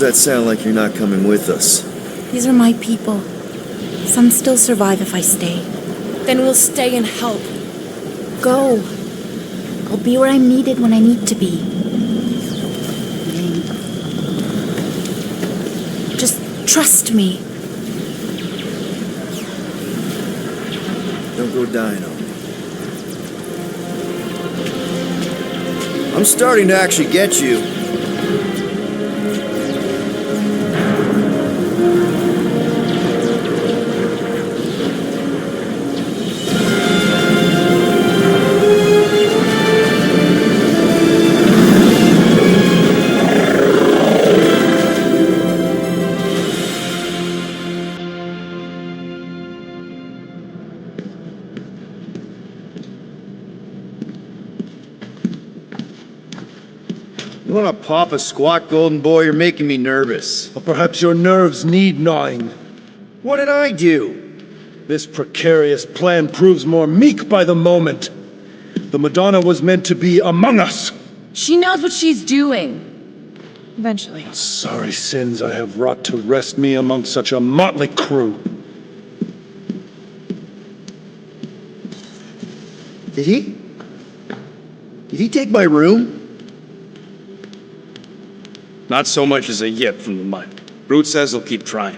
that sound like you're not coming with us? These are my people. Some still survive if I stay. Then we'll stay and help. Go. I'll be where I'm needed when I need to be. Just trust me. Don't go dying on me. I'm starting to actually get you. You wanna pop a squat, golden boy? You're making me nervous. Or perhaps your nerves need gnawing. What did I do? This precarious plan proves more meek by the moment. The Madonna was meant to be among us. She knows what she's doing. Eventually. Sorry sins I have wrought to rest me among such a motley crew. Did he? Did he take my room? Not so much as a yip from the mud. Brute says he'll keep trying.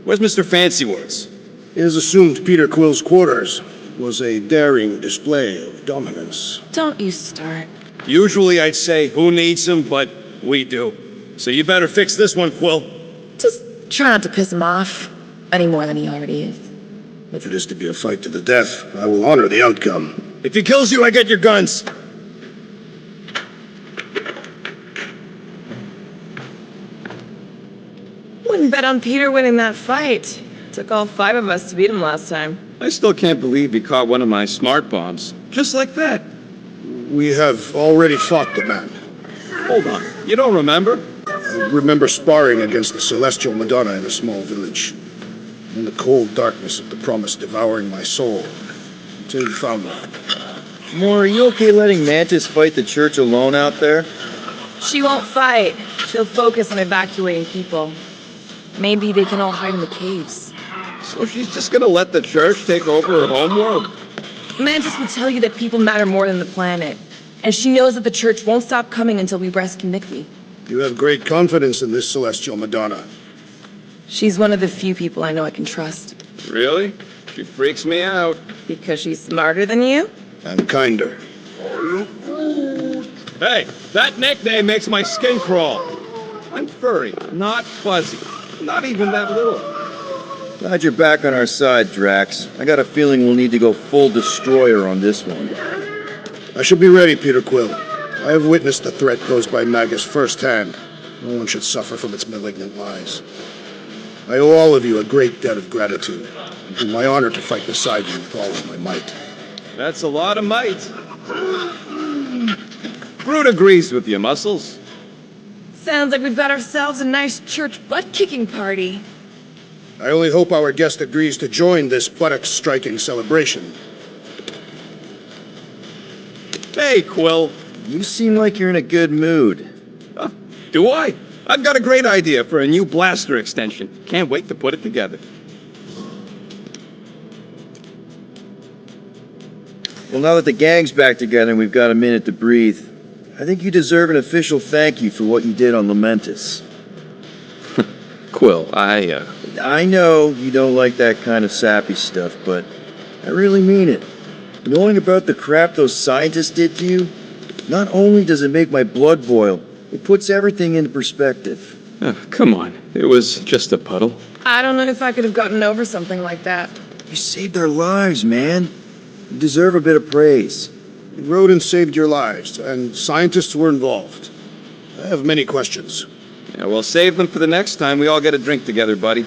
Where's Mr. Fancy Words? It is assumed Peter Quill's quarters was a daring display of dominance. Don't you start. Usually I'd say, who needs him, but we do. So you better fix this one, Quill. Just try not to piss him off any more than he already is. If it is to be a fight to the death, I will honor the outcome. If he kills you, I get your guns. Wouldn't bet on Peter winning that fight. Took all 5 of us to beat him last time. I still can't believe he caught one of my smart bombs. Just like that. We have already fought the man. Hold on. You don't remember? I remember sparring against the celestial Madonna in a small village. In the cold darkness of the promise devouring my soul. Until you found me. Moore, are you okay letting Mantis fight the church alone out there? She won't fight. She'll focus on evacuating people. Maybe they can all hide in the caves. So she's just gonna let the church take over her homeworld? Mantis will tell you that people matter more than the planet. And she knows that the church won't stop coming until we rescue Nikki. You have great confidence in this celestial Madonna. She's one of the few people I know I can trust. Really? She freaks me out. Because she's smarter than you? And kinder. Hey, that nickname makes my skin crawl. I'm furry, not fuzzy. Not even that little. Glad you're back on our side, Drax. I got a feeling we'll need to go full destroyer on this one. I shall be ready, Peter Quill. I have witnessed the threat posed by Magus firsthand. No one should suffer from its malignant lies. I owe all of you a great debt of gratitude. It is my honor to fight beside you with all of my might. That's a lot of might. Brute agrees with you, Muscles. Sounds like we've got ourselves a nice church butt-kicking party. I only hope our guest agrees to join this buttocks-striking celebration. Hey, Quill. You seem like you're in a good mood. Do I? I've got a great idea for a new blaster extension. Can't wait to put it together. Well, now that the gang's back together and we've got a minute to breathe, I think you deserve an official thank you for what you did on Lamentus. Quill, I know you don't like that kind of sappy stuff, but I really mean it. Knowing about the crap those scientists did to you, not only does it make my blood boil, it puts everything into perspective. Oh, come on. It was just a puddle. I don't know if I could have gotten over something like that. You saved our lives, man. You deserve a bit of praise. Rodents saved your lives, and scientists were involved. I have many questions. Yeah, well, save them for the next time we all get a drink together, buddy.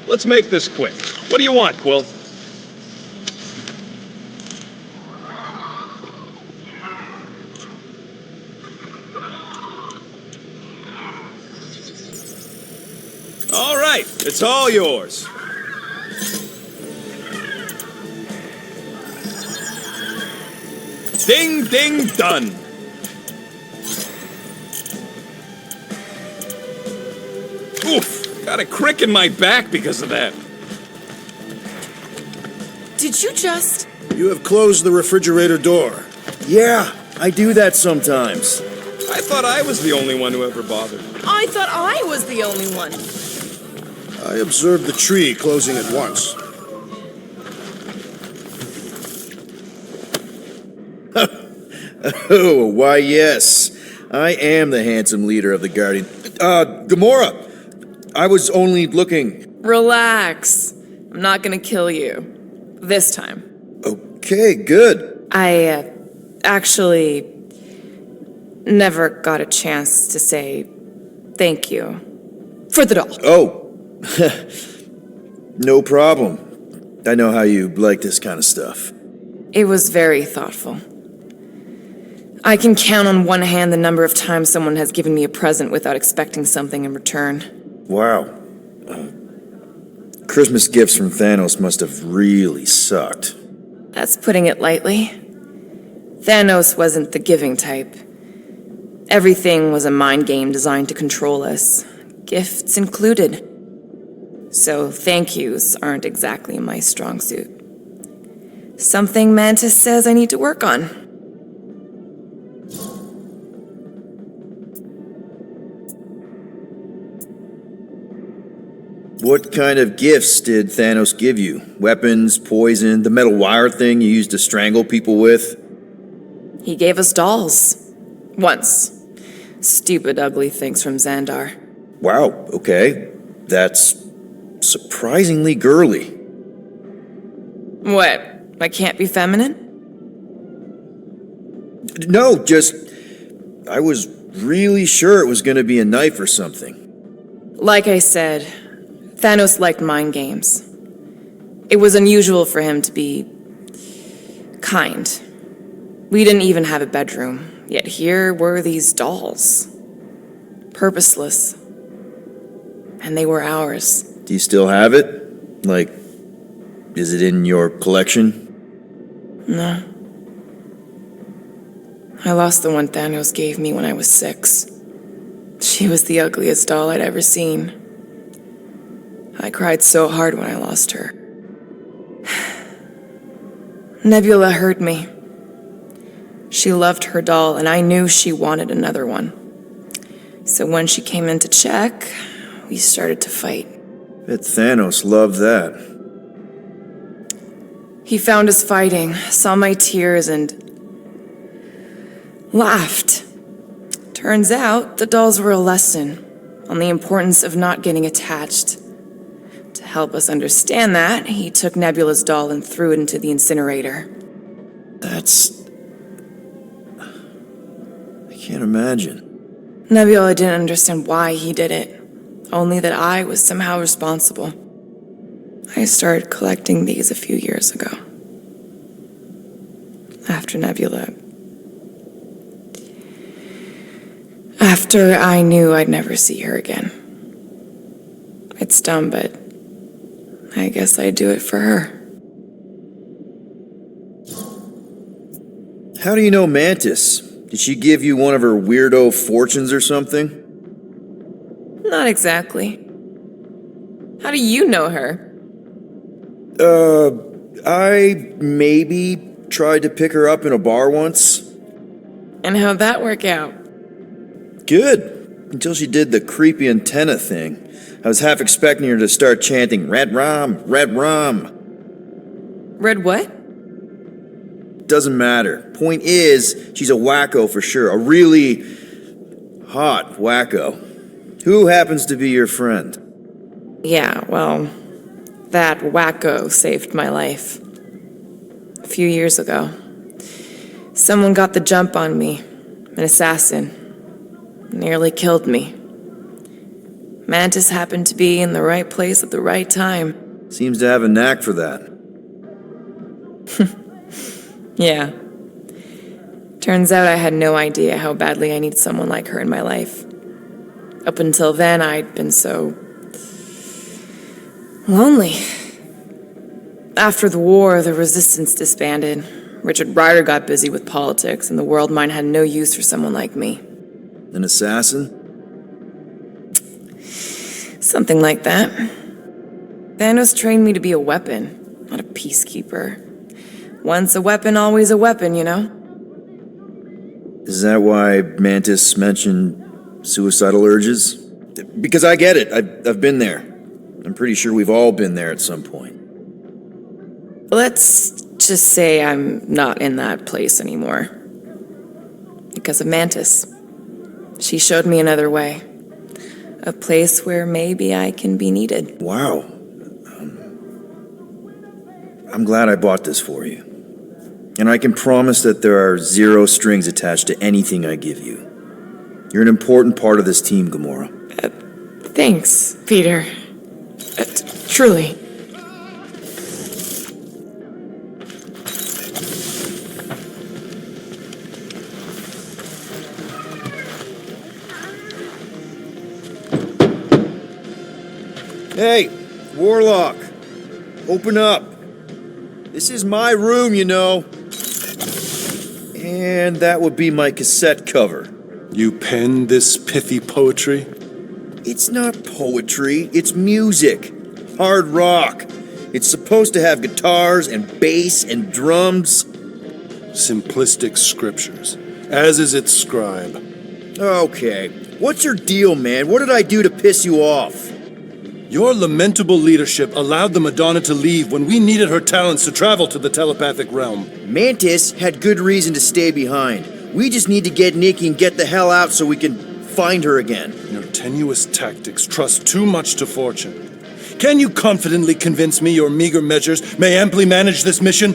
Let's make this quick. What do you want, Quill? All right, it's all yours. Ding, ding, done. Oof! Got a crick in my back because of that. Did you just... You have closed the refrigerator door. Yeah, I do that sometimes. I thought I was the only one who ever bothered. I thought I was the only one. I observed the tree closing at once. Oh, why yes. I am the handsome leader of the Guardian. Gamora! I was only looking. Relax. I'm not gonna kill you. This time. Okay, good. I, actually never got a chance to say thank you for the doll. Oh. No problem. I know how you like this kind of stuff. It was very thoughtful. I can count on one hand the number of times someone has given me a present without expecting something in return. Wow. Christmas gifts from Thanos must have really sucked. That's putting it lightly. Thanos wasn't the giving type. Everything was a mind game designed to control us, gifts included. So thank yous aren't exactly my strong suit. Something Mantis says I need to work on. What kind of gifts did Thanos give you? Weapons, poison, the metal wire thing you used to strangle people with? He gave us dolls. Once. Stupid, ugly things from Xandar. Wow, okay. That's surprisingly girly. What? I can't be feminine? No, just... I was really sure it was gonna be a knife or something. Like I said, Thanos liked mind games. It was unusual for him to be kind. We didn't even have a bedroom, yet here were these dolls. Purposeless. And they were ours. Do you still have it? Like, is it in your collection? No. I lost the one Thanos gave me when I was 6. She was the ugliest doll I'd ever seen. I cried so hard when I lost her. Nebula hurt me. She loved her doll, and I knew she wanted another one. So when she came in to check, we started to fight. Bet Thanos loved that. He found us fighting, saw my tears, and laughed. Turns out the dolls were a lesson on the importance of not getting attached. To help us understand that, he took Nebula's doll and threw it into the incinerator. That's... I can't imagine. Nebula didn't understand why he did it, only that I was somehow responsible. I started collecting these a few years ago. After Nebula. After I knew I'd never see her again. It's dumb, but I guess I'd do it for her. How do you know Mantis? Did she give you one of her weirdo fortunes or something? Not exactly. How do you know her? I maybe tried to pick her up in a bar once. And how'd that work out? Good. Until she did the creepy antenna thing. I was half expecting her to start chanting, "Red rum, red rum." Red what? Doesn't matter. Point is, she's a wacko for sure. A really hot wacko. Who happens to be your friend? Yeah, well, that wacko saved my life. A few years ago. Someone got the jump on me. An assassin. Nearly killed me. Mantis happened to be in the right place at the right time. Seems to have a knack for that. Yeah. Turns out I had no idea how badly I needed someone like her in my life. Up until then, I'd been so lonely. After the war, the resistance disbanded. Richard Ryder got busy with politics, and the world mine had no use for someone like me. An assassin? Something like that. Thanos trained me to be a weapon, not a peacekeeper. Once a weapon, always a weapon, you know? Is that why Mantis mentioned suicidal urges? Because I get it. I've been there. I'm pretty sure we've all been there at some point. Let's just say I'm not in that place anymore. Because of Mantis. She showed me another way. A place where maybe I can be needed. Wow. I'm glad I bought this for you. And I can promise that there are zero strings attached to anything I give you. You're an important part of this team, Gamora. Thanks, Peter. Truly. Hey, Warlock. Open up. This is my room, you know. And that would be my cassette cover. You penned this pithy poetry? It's not poetry, it's music. Hard rock. It's supposed to have guitars and bass and drums. Simplistic scriptures, as is its scribe. Okay, what's your deal, man? What did I do to piss you off? Your lamentable leadership allowed the Madonna to leave when we needed her talents to travel to the telepathic realm. Mantis had good reason to stay behind. We just need to get Nikki and get the hell out so we can find her again. Your tenuous tactics trust too much to fortune. Can you confidently convince me your meager measures may amply manage this mission?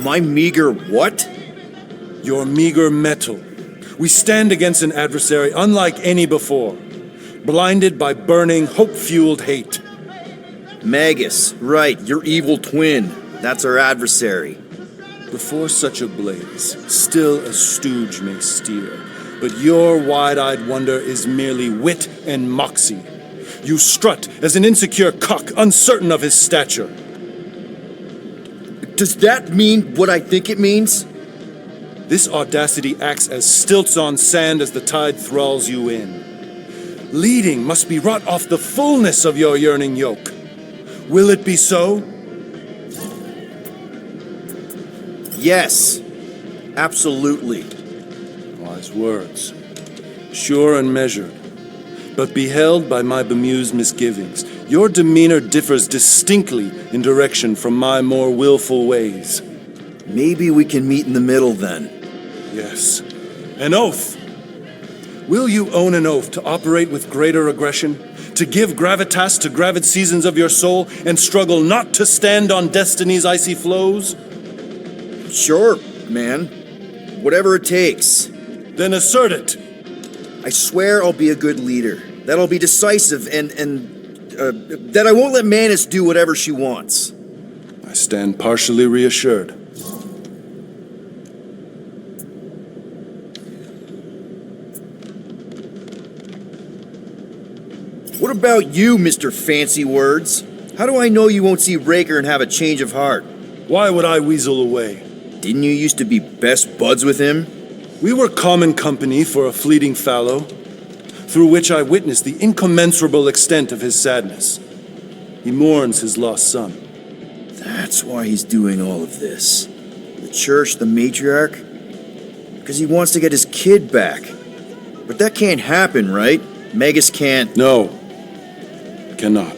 My meager what? Your meager metal. We stand against an adversary unlike any before, blinded by burning, hope-fueled hate. Magus, right, your evil twin. That's our adversary. Before such a blaze, still a stooge may steer, but your wide-eyed wonder is merely wit and moxie. You strut as an insecure cock, uncertain of his stature. Does that mean what I think it means? This audacity acts as stilts on sand as the tide thralls you in. Leading must be wrought off the fullness of your yearning yoke. Will it be so? Yes, absolutely. Wise words. Sure and measured. But beheld by my bemused misgivings, your demeanor differs distinctly in direction from my more willful ways. Maybe we can meet in the middle then. Yes. An oath. Will you own an oath to operate with greater aggression? To give gravitas to gravid seasons of your soul and struggle not to stand on destiny's icy flows? Sure, man. Whatever it takes. Then assert it. I swear I'll be a good leader. That I'll be decisive and that I won't let Mantis do whatever she wants. I stand partially reassured. What about you, Mr. Fancy Words? How do I know you won't see Raker and have a change of heart? Why would I weasel away? Didn't you used to be best buds with him? We were common company for a fleeting fallow, through which I witnessed the incommensurable extent of his sadness. He mourns his lost son. That's why he's doing all of this. The church, the matriarch? Because he wants to get his kid back. But that can't happen, right? Magus can't. No, cannot.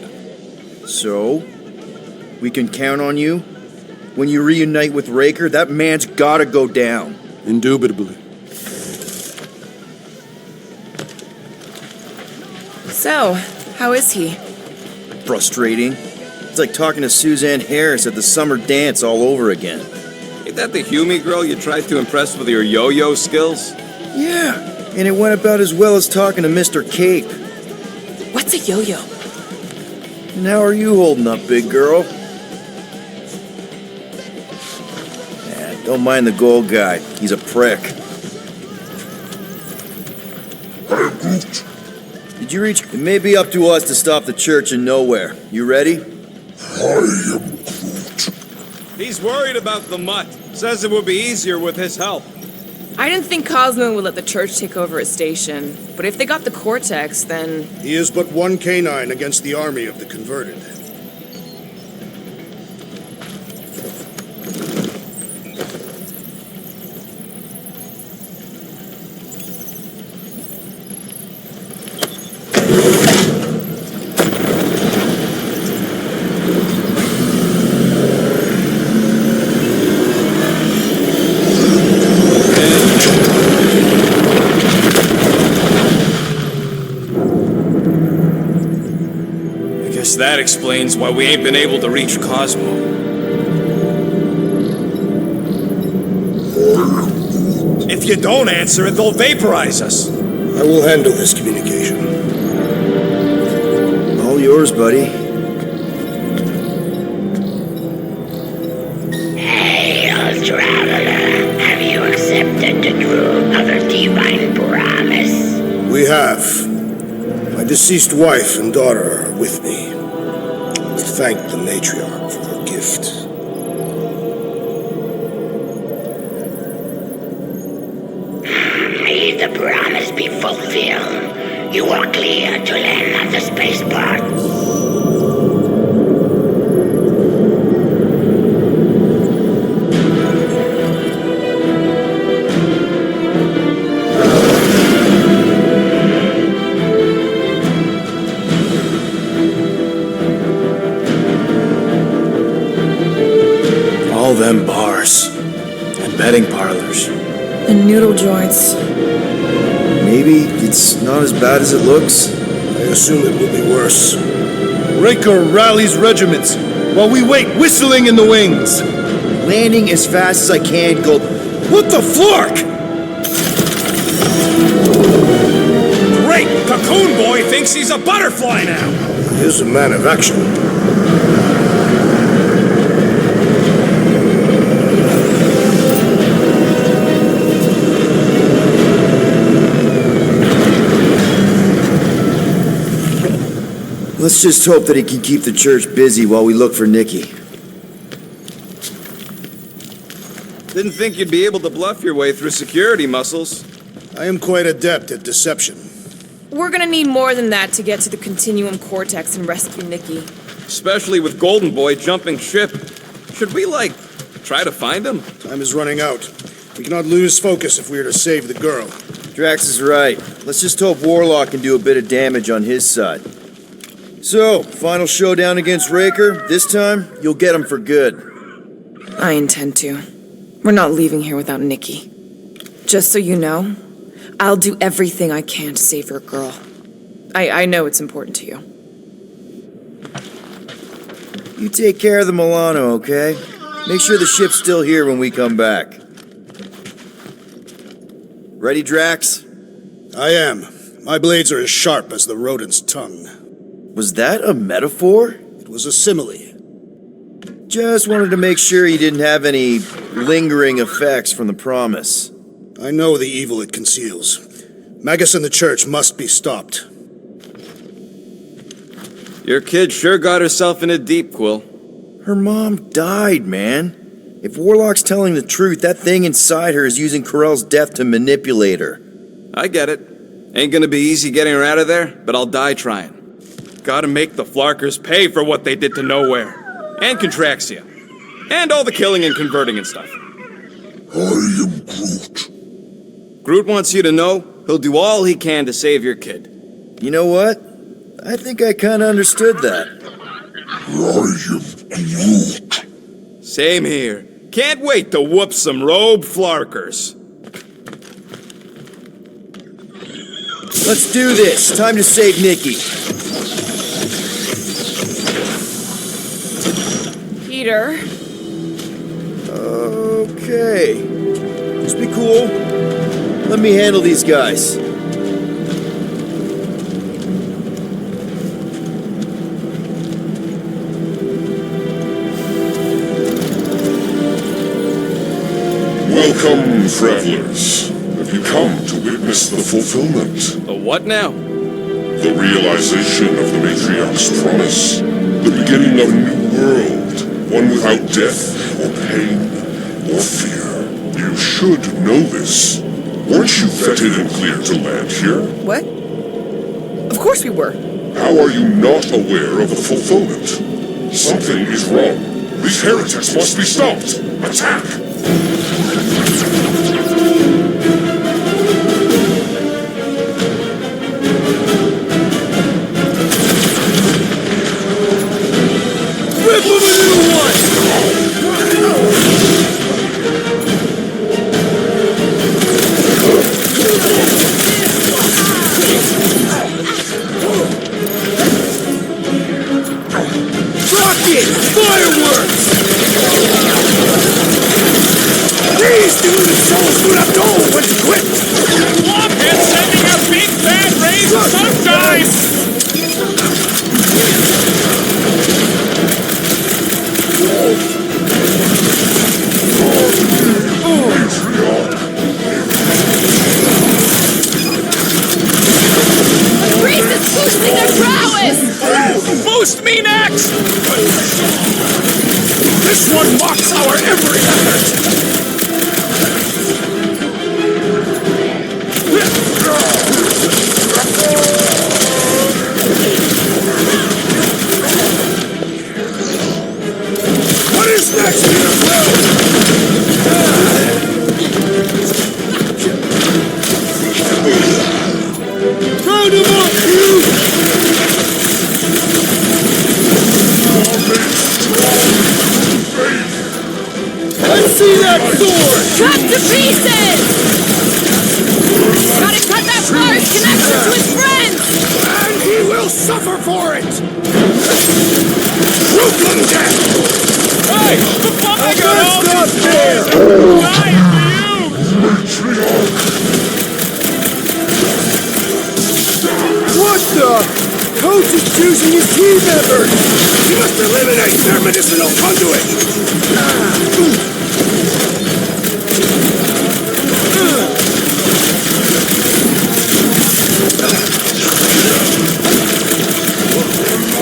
So, we can count on you? When you reunite with Raker, that man's gotta go down. Indubitably. So, how is he? Frustrating. It's like talking to Suzanne Harris at the summer dance all over again. Ain't that the Hume girl you tried to impress with your yo-yo skills? Yeah, and it went about as well as talking to Mr. Cape. What's a yo-yo? And how are you holding up, big girl? Yeah, don't mind the gold guy. He's a prick. Did you reach? It may be up to us to stop the church in Knowhere. You ready? He's worried about the mutt. Says it would be easier with his help. I didn't think Cosmo would let the church take over his station, but if they got the Cortex, then... He is but one canine against the army of the converted. That explains why we ain't been able to reach Cosmo. If you don't answer it, they'll vaporize us. I will handle this communication. All yours, buddy. Hail, traveler. Have you accepted the truth of a divine promise? We have. My deceased wife and daughter are with me. Thank the matriarch for her gift. May the promise be fulfilled. You are clear to land at the spaceport. All them bars and betting parlors. And noodle joints. Maybe it's not as bad as it looks. I assume it will be worse. Raker rallies regiments while we wait whistling in the wings. Landing as fast as I can, go. What the flark? Great! Cocoon Boy thinks he's a butterfly now! He is a man of action. Let's just hope that he can keep the church busy while we look for Nikki. Didn't think you'd be able to bluff your way through security muscles. I am quite adept at deception. We're gonna need more than that to get to the Continuum Cortex and rescue Nikki. Especially with Golden Boy jumping ship. Should we, try to find him? Time is running out. We cannot lose focus if we are to save the girl. Drax is right. Let's just hope Warlock can do a bit of damage on his side. So, final showdown against Raker. This time, you'll get him for good. I intend to. We're not leaving here without Nikki. Just so you know, I'll do everything I can to save your girl. I know it's important to you. You take care of the Milano, okay? Make sure the ship's still here when we come back. Ready, Drax? I am. My blades are as sharp as the rodent's tongue. Was that a metaphor? It was a simile. Just wanted to make sure you didn't have any lingering effects from the promise. I know the evil it conceals. Magus and the church must be stopped. Your kid sure got herself in a deep, Quill. Her mom died, man. If Warlock's telling the truth, that thing inside her is using Corell's death to manipulate her. I get it. Ain't gonna be easy getting her out of there, but I'll die trying. Gotta make the Flarkers pay for what they did to Knowhere. And Contraxia. And all the killing and converting and stuff. I am Groot. Groot wants you to know he'll do all he can to save your kid. You know what? I think I kinda understood that. I am Groot. Same here. Can't wait to whoop some robe Flarkers. Let's do this. Time to save Nikki. Peter. Okay. Just be cool. Let me handle these guys. Welcome, travelers. Have you come to witness the fulfillment? The what now? The realization of the Matriarch's promise. The beginning of a new world. One without death, or pain, or fear. You should know this. Weren't you vetted and cleared to land here? What? Of course we were. How are you not aware of the fulfillment? Something is wrong. These heretics must be stopped. Attack! Rip him a new one! Rocket! Fireworks! These deluded souls do not know when to quit! Warhead sending a big bad rays of sunshine! The priest is boosting their prowess! Boost me next! This one mocks our every effort! What is next, Peter Quill? Round him up, you! Let's see that sword! Cut to pieces! Gotta cut that Flar's connection to his friends! And he will suffer for it! Ruthless death! Hey! I got all Not these there! toys! Dying for you! What the? Coach is choosing his team members! He must eliminate their medicinal conduit!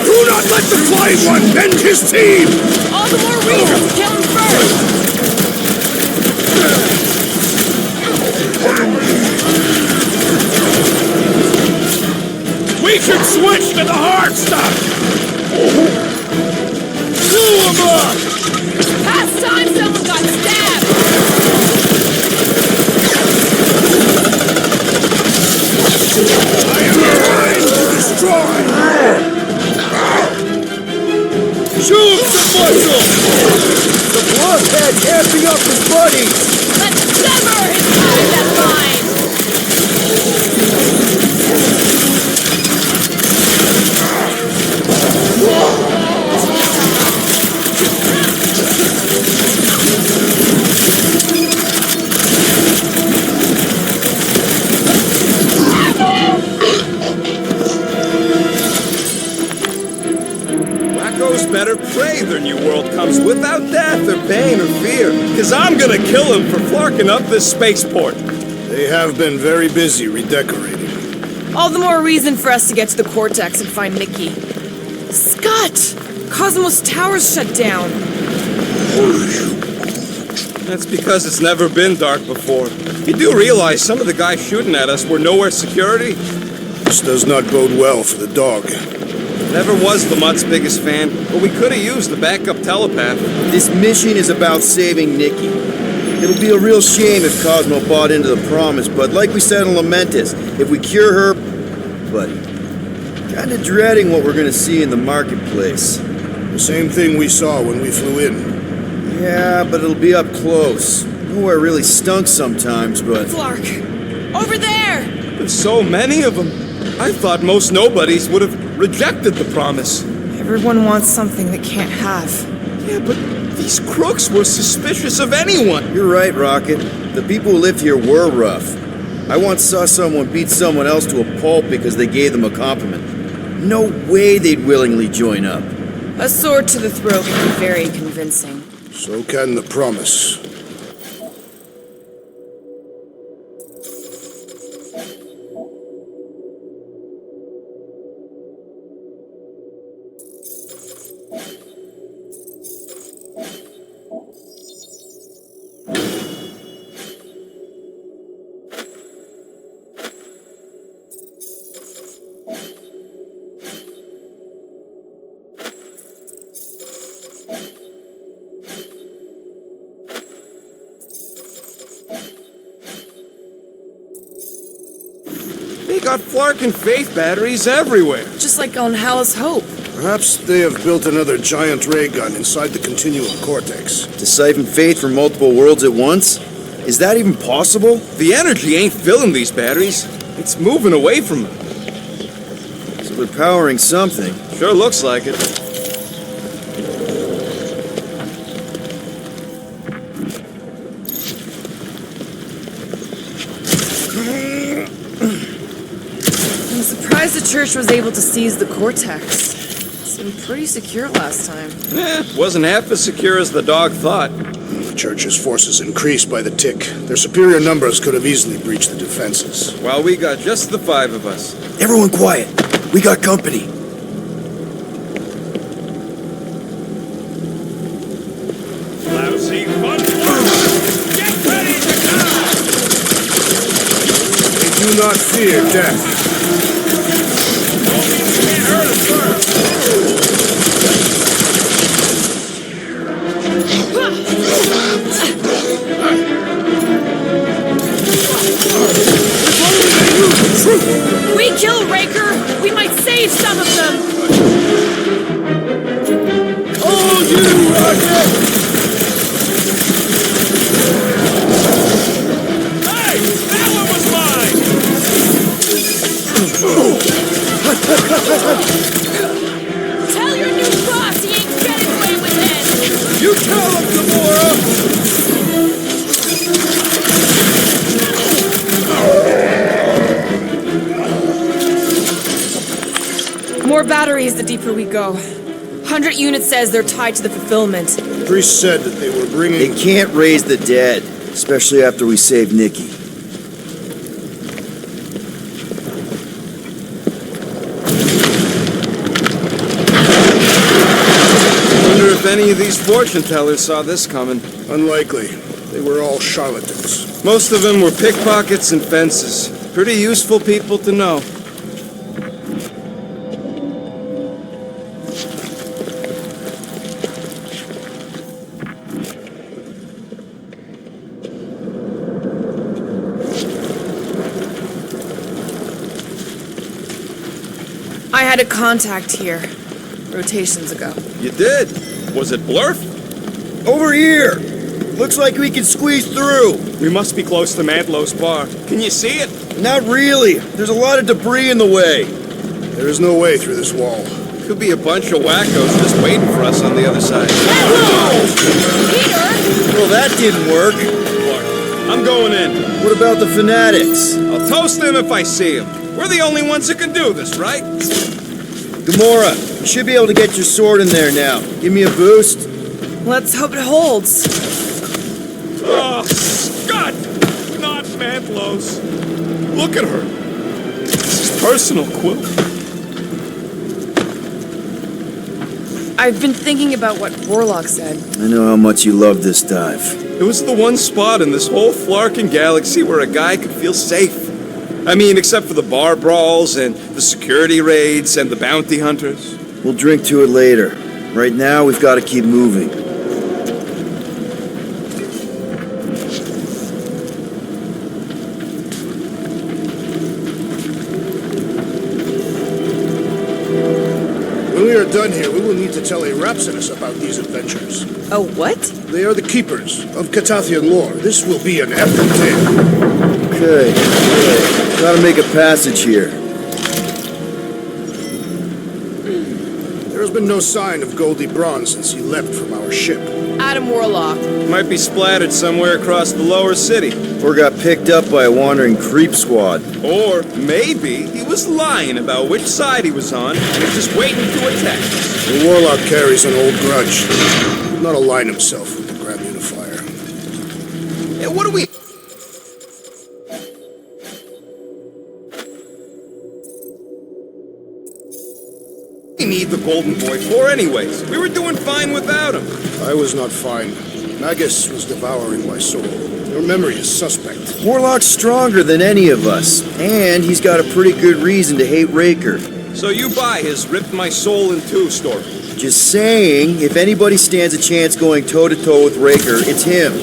Do not let the Flying One bend his team! All the more reason to kill him first! We should switch to the hard stuff! Blew him up! Past time someone got stabbed! I am alive to destroy! Show him some muscle! The bloodhead can't be up his buddies! Let's sever his ties that bind! Wacko's better pray their new world comes without death or pain or fear, cause I'm gonna kill him for flarking up this spaceport. They have been very busy redecorating. All the more reason for us to get to the Cortex and find Nikki. Scott! Cosmo's tower's shut down. That's because it's never been dark before. You do realize some of the guys shooting at us were Knowhere security? This does not bode well for the dog. Never was the Mutt's biggest fan, but we could have used the backup telepath. This mission is about saving Nikki. It'll be a real shame if Cosmo bought into the promise, but like we said in Lamentus, if we cure her, but kinda dreading what we're gonna see in the marketplace. The same thing we saw when we flew in. Yeah, but it'll be up close. Knowhere really stunk sometimes, but... Flark! Over there! There's so many of them. I thought most nobodies would have rejected the promise. Everyone wants something they can't have. Yeah, but these crooks were suspicious of anyone. You're right, Rocket. The people who lived here were rough. I once saw someone beat someone else to a pulp because they gave them a compliment. No way they'd willingly join up. A sword to the throat can be very convincing. So can the promise. They got Flark and Faith batteries everywhere. Just like on Hallis Hope. Perhaps they have built another giant ray gun inside the continuum cortex. To siphon faith from multiple worlds at once? Is that even possible? The energy ain't filling these batteries. It's moving away from them. So they're powering something. Sure looks like it. I'm surprised the church was able to seize the cortex. Seemed pretty secure last time. Wasn't half as secure as the dog thought. The Church's forces increased by the tick. Their superior numbers could have easily breached the defenses. While we got just the 5 of us. Everyone quiet. We got company. Lousy fun. Get ready to go! They do not fear death. Don't need to get hurt at first. We kill Raker! We might save some of them! Hold you, Rocket! Hey! That one was mine! Tell your new boss he ain't getting away with this! You tell him, Gamora! More batteries the deeper we go. 100 units says they're tied to the fulfillment. The priest said that they were bringing... They can't raise the dead, especially after we save Nikki. Wonder if any of these fortune tellers saw this coming. Unlikely. They were all charlatans. Most of them were pickpockets and fences. Pretty useful people to know. I had a contact here, rotations ago. You did? Was it Blurf? Over here! Looks like we can squeeze through. We must be close to Mantlow's bar. Can you see it? Not really. There's a lot of debris in the way. There is no way through this wall. Could be a bunch of wackos just waiting for us on the other side. Peter! Well, that didn't work. I'm going in. What about the fanatics? I'll toast them if I see them. We're the only ones that can do this, right? Gamora, you should be able to get your sword in there now. Give me a boost. Let's hope it holds. Oh, Scott! Not Mantlow's. Look at her. This is personal, Quill. I've been thinking about what Warlock said. I know how much you love this dive. It was the one spot in this whole Flarkin galaxy where a guy could feel safe. I mean, except for the bar brawls and the security raids and the bounty hunters. We'll drink to it later. Right now, we've got to keep moving. When we are done here, we will need to tell a Rhapsodus about these adventures. Oh, what? They are the keepers of Catathian lore. This will be an epic tale. Okay. Gotta make a passage here. There has been no sign of Goldie Braun since he left from our ship. Adam Warlock. Might be splattered somewhere across the lower city. Or got picked up by a wandering creep squad. Or maybe he was lying about which side he was on and was just waiting to attack. The Warlock carries an old grudge. He would not align himself with the Grand Unifier. Hey, what do we... We need the Golden Boy for anyways. We were doing fine without him. I was not fine. Magus was devouring my soul. Your memory is suspect. Warlock's stronger than any of us, and he's got a pretty good reason to hate Raker. So you buy his ripped my soul in two story. Just saying, if anybody stands a chance going toe-to-toe with Raker, it's him.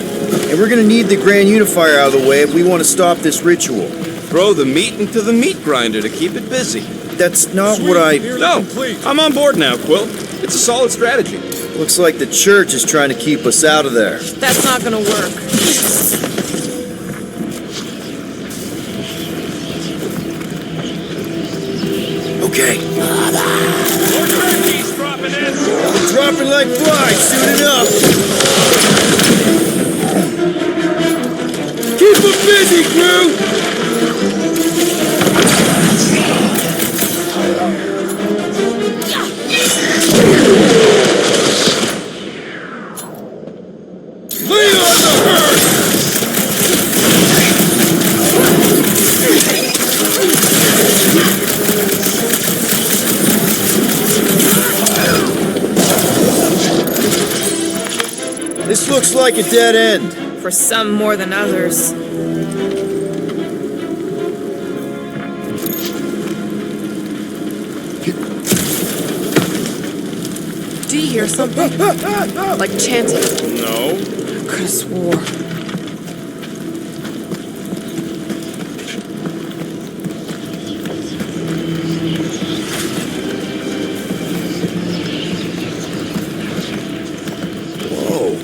And we're gonna need the Grand Unifier out of the way if we want to stop this ritual. Throw the meat into the meat grinder to keep it busy. That's not what I... No, I'm on board now, Quill. It's a solid strategy. Looks like the church is trying to keep us out of there. That's not gonna work. Okay. More turkeys dropping in. Dropping like flies soon enough. Keep them busy, crew! Lean on the herd! This looks like a dead end. For some more than others. Do you hear something? Like chanting? No. Could have swore. Whoa.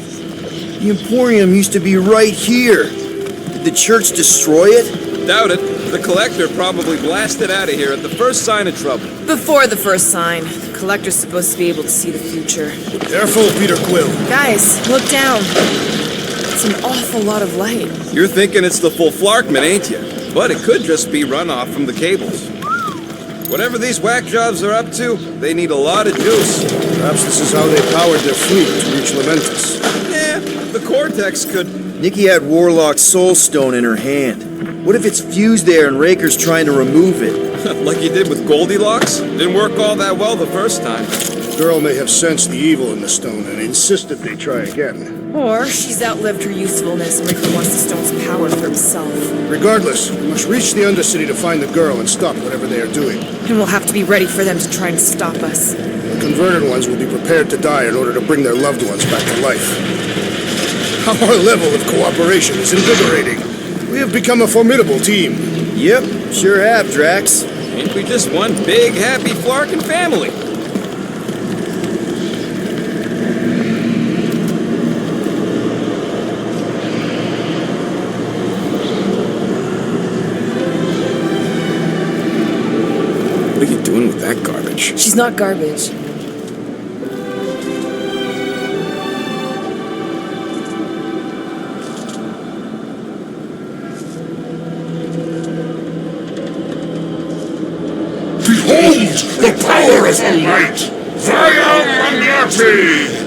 The Emporium used to be right here. Did the church destroy it? Doubt it. The Collector probably blasted out of here at the first sign of trouble. Before the first sign, the Collector's supposed to be able to see the future. Careful, Peter Quill. Guys, look down. It's an awful lot of light. You're thinking it's the full Flarkman, ain't you? But it could just be runoff from the cables. Whatever these whack jobs are up to, they need a lot of juice. Perhaps this is how they powered their fleet to reach Lamentus. Yeah, the Cortex could... Nikki had Warlock's soul stone in her hand. What if it's fused there and Raker's trying to remove it? like you did with Goldilocks? Didn't work all that well the first time. The girl may have sensed the evil in the stone and insisted they try again. Or she's outlived her usefulness and Riker wants the stone's power for himself. Regardless, we must reach the Undercity to find the girl and stop whatever they are doing. And we'll have to be ready for them to try and stop us. The converted ones will be prepared to die in order to bring their loved ones back to life. Our level of cooperation is invigorating. We have become a formidable team. Yep, sure have, Drax. Ain't we just one big, happy Flarkin family? What are you doing with that garbage? She's not garbage. Behold the power of the light! Via Magnati!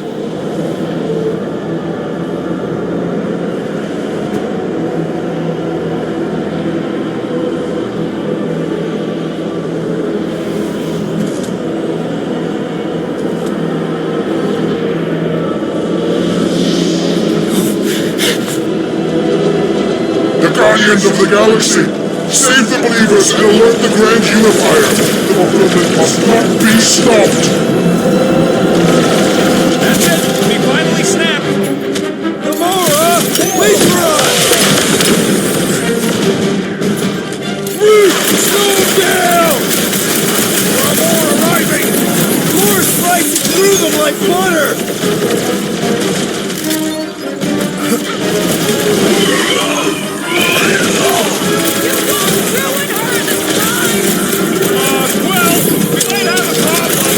The Guardians of the Galaxy! Save the believers and alert the Grand Unifier! The movement must not be stopped! That's it. We finally snapped. Gamora, wait for us! Root, slow down! More arriving! More slicing through them like butter! Well, we might have a problem.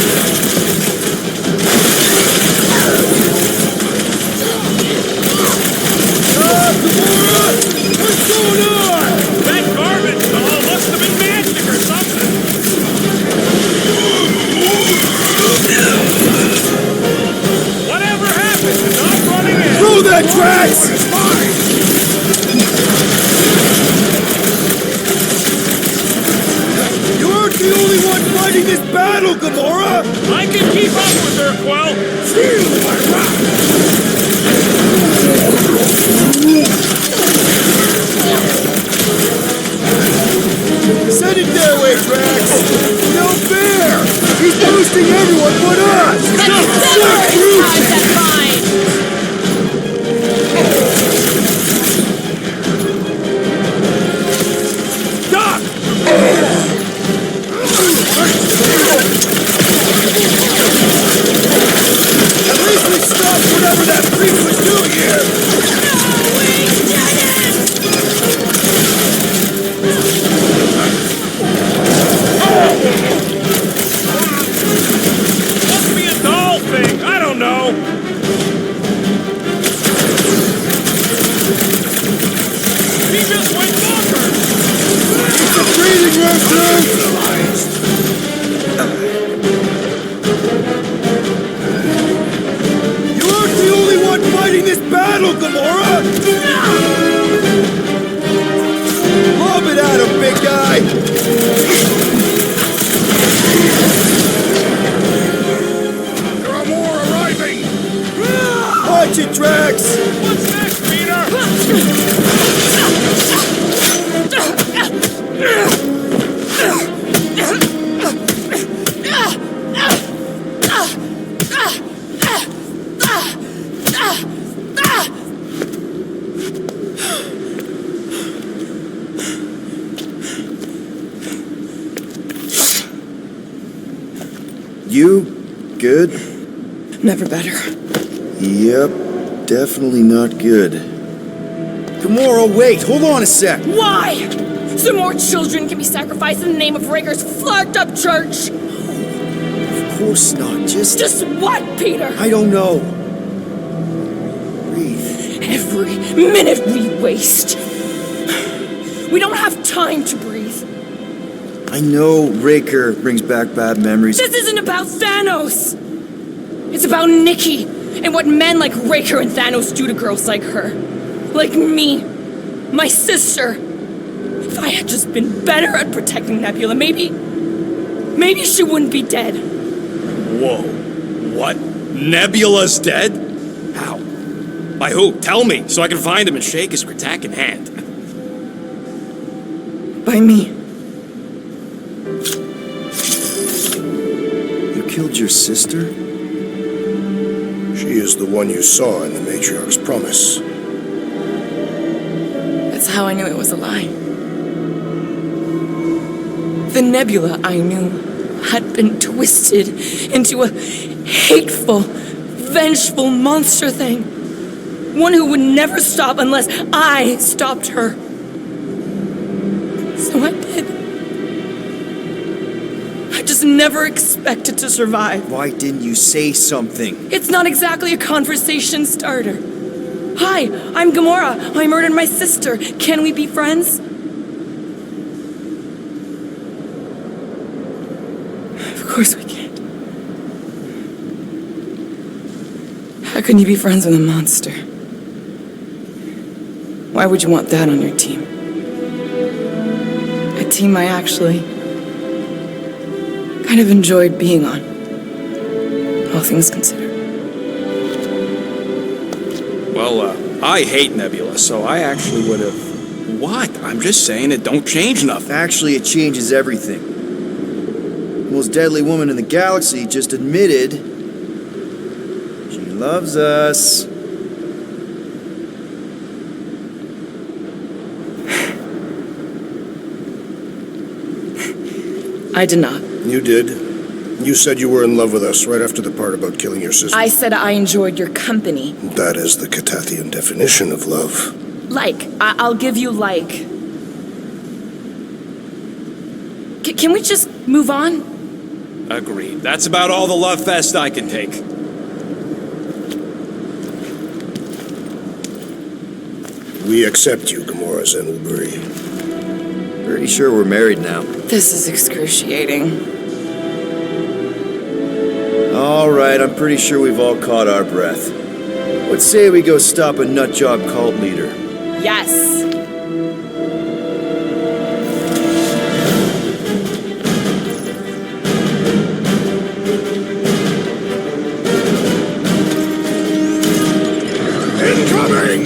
Gamora! What's going on? That garbage doll must have been magic or something. Whatever happened to not running in? Throw that, Drax! It's fine. You aren't the only one fighting this battle, Gamora! I can keep up with her, Quill. Feel my wrath! Send it their way, Drax! No fair! He's boosting everyone but us! Must be a doll thing. I don't know. He just went bonkers. It's a breathing room, dude! You aren't the only one fighting this battle, Gamora! Lob it at him, big guy! There are more arriving! Watch it, Drax! What's next, Peter? You good? Never better. Yep, definitely not good. Gamora, wait! Hold on a sec! Why? So more children can be sacrificed in the name of Raker's flagged up church? Of course not, Just what, Peter? I don't know. Breathe. Every minute we waste. We don't have time to breathe. I know Raker brings back bad memories. This isn't about Thanos. It's about Nikki and what men like Raker and Thanos do to girls like her. Like me. My sister. If I had just been better at protecting Nebula, maybe she wouldn't be dead. Whoa. What? Nebula's dead? How? By who? Tell me, so I can find him and shake his Kratak in hand. By me. You killed your sister? She is the one you saw in the Matriarch's promise. That's how I knew it was a lie. The Nebula I knew had been twisted into a hateful, vengeful monster thing. One who would never stop unless I stopped her. So I did. I just never expected to survive. Why didn't you say something? It's not exactly a conversation starter. Hi, I'm Gamora. I murdered my sister. Can we be friends? Of course we can't. How can you be friends with a monster? Why would you want that on your team? A team I actually kind of enjoyed being on, all things considered. Well, I hate Nebula, so I actually would have... What? I'm just saying it don't change nothing. Actually, it changes everything. The most deadly woman in the galaxy just admitted she loves us. I did not. You did. You said you were in love with us right after the part about killing your sister. I said I enjoyed your company. That is the Catathian definition of love. I'll give you like. Can we just move on? Agreed. That's about all the love fest I can take. We accept you, Gamora Zenoburi. Pretty sure we're married now. This is excruciating. All right, I'm pretty sure we've all caught our breath. Let's say we go stop a nutjob cult leader. Yes. Incoming!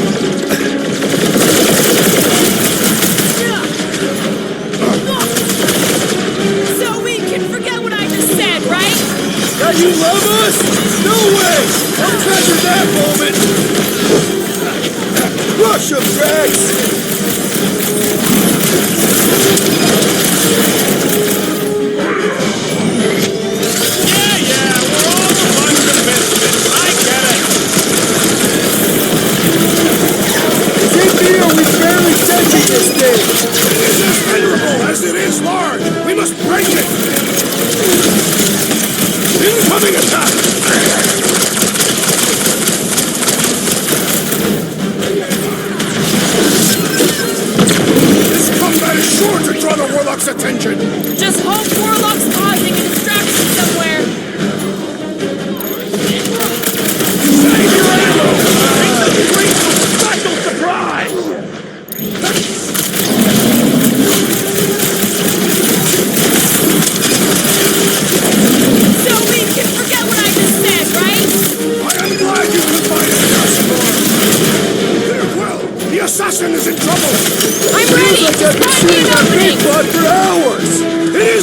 So we can forget what I just said, right? That you love us? No way! I'll treasure that moment! Rush him, Drax! Yeah, we're all a bunch of misfits. I get it. Take me or we barely sent you this thing! It is as venerable as it is large! We must break it!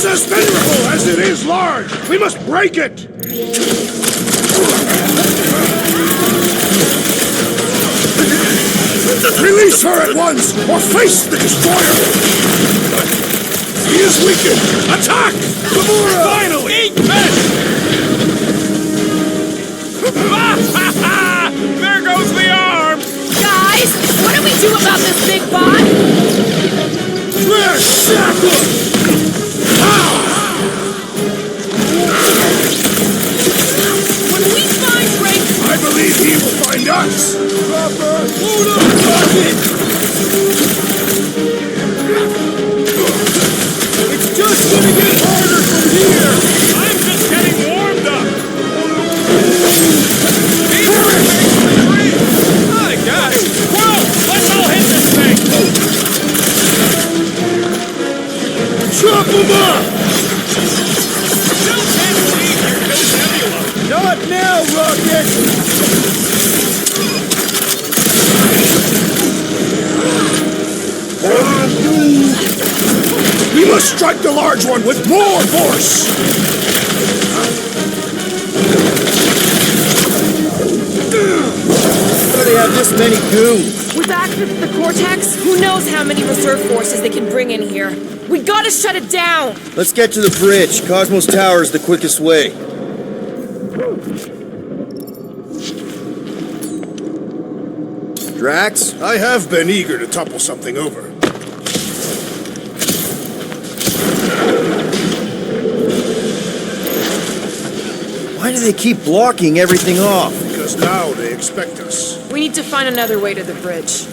is as venerable as it is large! We must break it! Release her at once, or face the destroyer! He is weakened! Attack! Finally! Eat fish! There goes the arm! Guys, what do we do about this big bot? Smash! Shackle! When we find Drake, I believe he will find us! Load up rocket! It's just gonna get harder from here! I'm just getting warmed up! My gosh! Well, let's all hit this thing! Chop him up! Still can't believe you killed Nebula! Not now, Rocket! We must strike the large one with more force! How do they have this many goons? with access to the cortex, who knows how many reserve forces they can bring in here. We gotta shut it down! Let's get to the bridge. Cosmo's tower is the quickest way. Drax? I have been eager to topple something over. Why do they keep blocking everything off? Because now they expect us. We need to find another way to the bridge.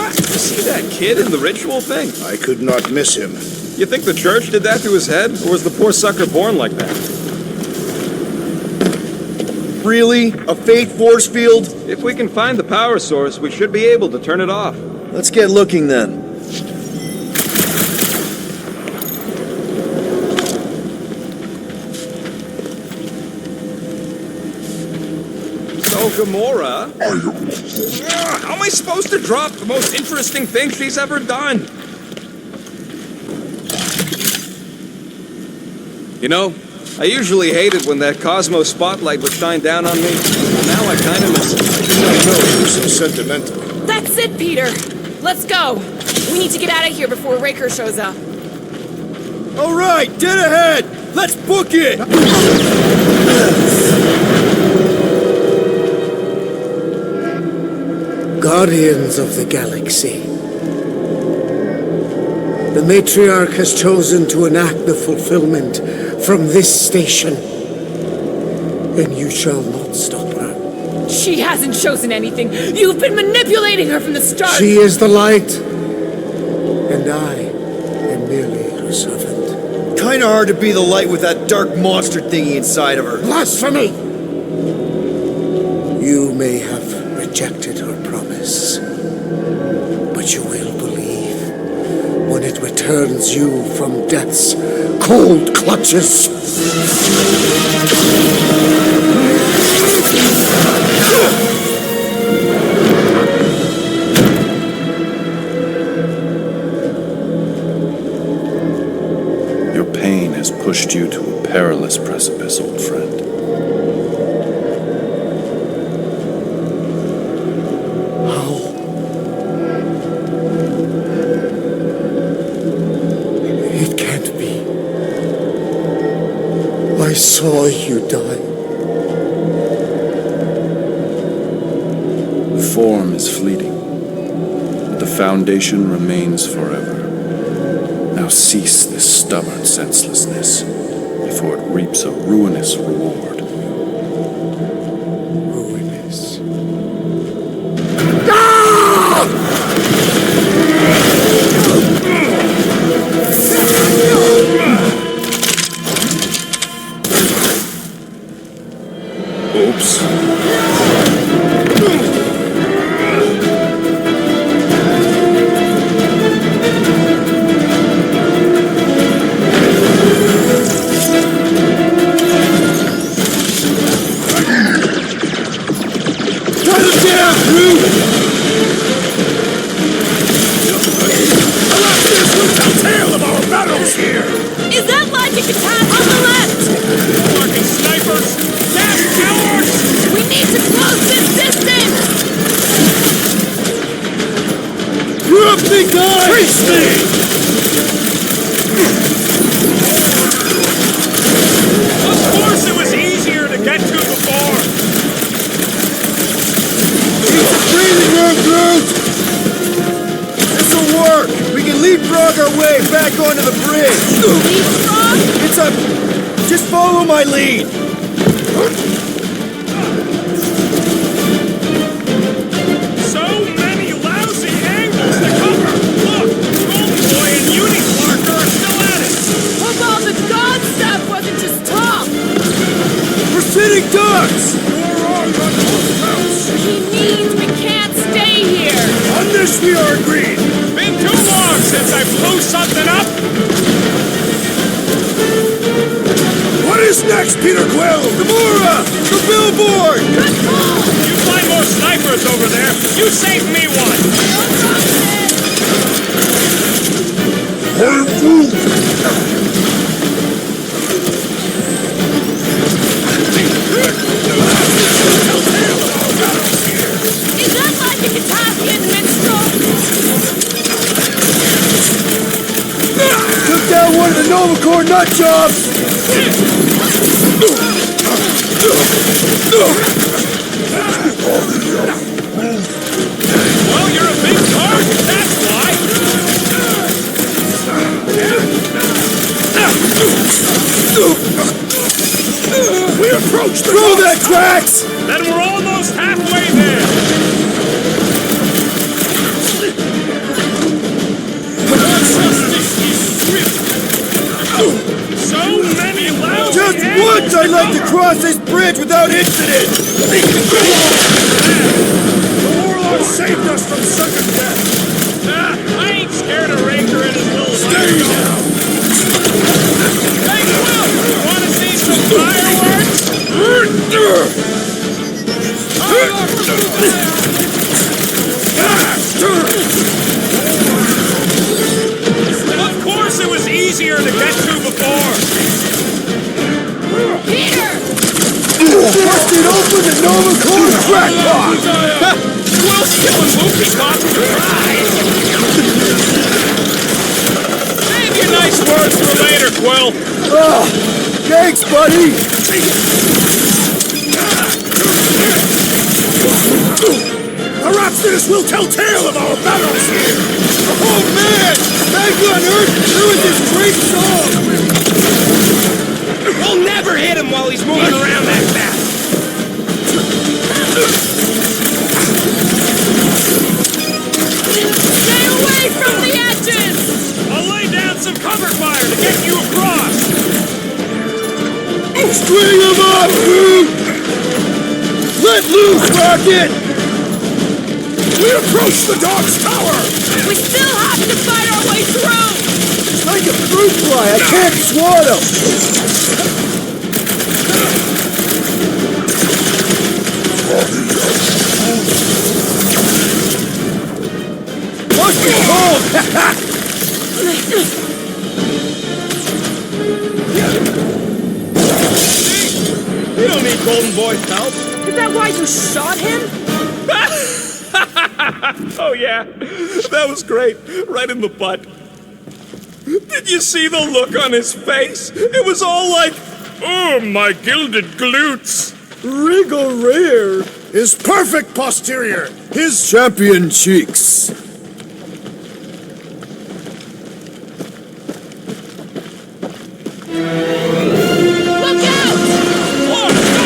You see that kid in the ritual thing? I could not miss him. You think the church did that to his head? Or was the poor sucker born like that? Really? A fate force field? If we can find the power source, we should be able to turn it off. Let's get looking then. So, Gamora... How am I supposed to drop the most interesting thing she's ever done? You know, I usually hated when that Cosmo spotlight would shine down on me. Now I kind of miss it. I did not know you were so sentimental. That's it, Peter! Let's go! We need to get out of here before Raker shows up. All right, dead ahead! Let's book it! Guardians of the Galaxy. The Matriarch has chosen to enact the fulfillment from this station. And you shall not stop her. She hasn't chosen anything! You've been manipulating her from the start! She is the light. And I am merely her servant. Kinda hard to be the light with that dark monster thingy inside of her. Blasphemy! You may have rejected her promise, but you will believe when it returns you from death's cold clutches. Your pain has pushed you to a perilous precipice, old friend. It can't be. I saw you die. The form is fleeting, but the foundation remains forever. Now cease this stubborn senselessness, before it reaps a ruinous reward. Ruinous. Oops. This will tell tale of our battles here! Is that logic attack on the left? Fucking snipers! Gas cowards! We need to close this distance! You're up, big guy! Face me! Of course it was easier to get to before! Keep the breathing room, Groot! This'll work! We can leapfrog our way back onto the bridge! Leapfrog? It's a... Just follow my lead! So many lousy angles to cover! Look! Golden Boy and Uni-Clarker are still at it! Hope all the god stuff wasn't just talk! We're sitting ducks! He means we can't stay here! On this we are agreed! Been too long since I blew something up! What is next, Peter Quill? Gamora! The billboard! Good call! You find more snipers over there! You save me one! Is that like a Italian minstrel? Took down one of the Nova Corps nut jobs! Well, you're a big target, that's why! We approach the Throw that, Drax! Then we're almost halfway there! So many loud Just once I'd like to cross this bridge without incident! The Warlord saved us from sudden death! I ain't scared of Ranger and his little Stay down! Hey, Will! Wanna see some fireworks? Of course it was easier to get to before! Peter! Busted open the Nova Corps crackpot! Will's killing Wookiee caught surprise! Save your nice words for later, Quill! Oh, thanks, buddy! Perhaps this will tell tale of our battles here! Oh, man! Thank you on Earth ruined this great song! We'll never hit him while he's moving around that fast! Stay away from the edges! I'll lay down some cover fire to get you across! String him up, Groot! Let loose, Rocket! We approach the dog's tower! We still have to fight our way through! It's like a fruit fly, I can't swat him! Must be cold! You don't need Golden Boy's help! Is that why you shot him? Oh yeah, that was great. Right in the butt. Did you see the look on his face? It was all like, oh, my gilded glutes. Rigor His perfect posterior! His champion cheeks! Look out!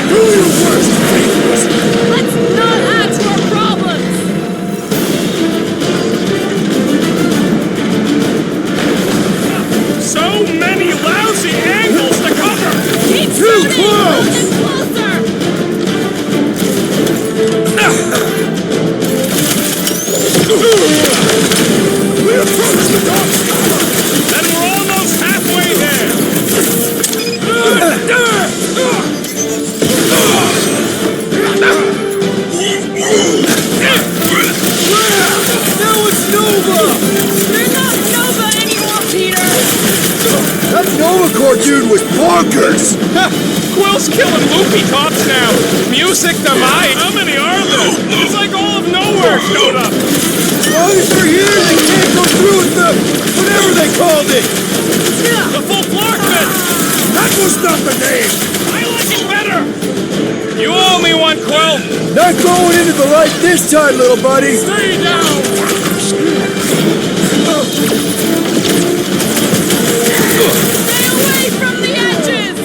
Do your worst, Magus! Let's not add to our problems! So many lousy angles to cover. Keep Too shooting! close! Even closer! hardcore dude was bonkers! Quill's killing loopy tops now. Music to mine. How many are there? It's like all of Knowhere showed up. As long as they're here, they can't go through with the... whatever they called it! The full Flarkman. That was not the name! I like it better. You owe me one, Quill. Not going into the light this time, little buddy! Stay down. Stay away from the edges!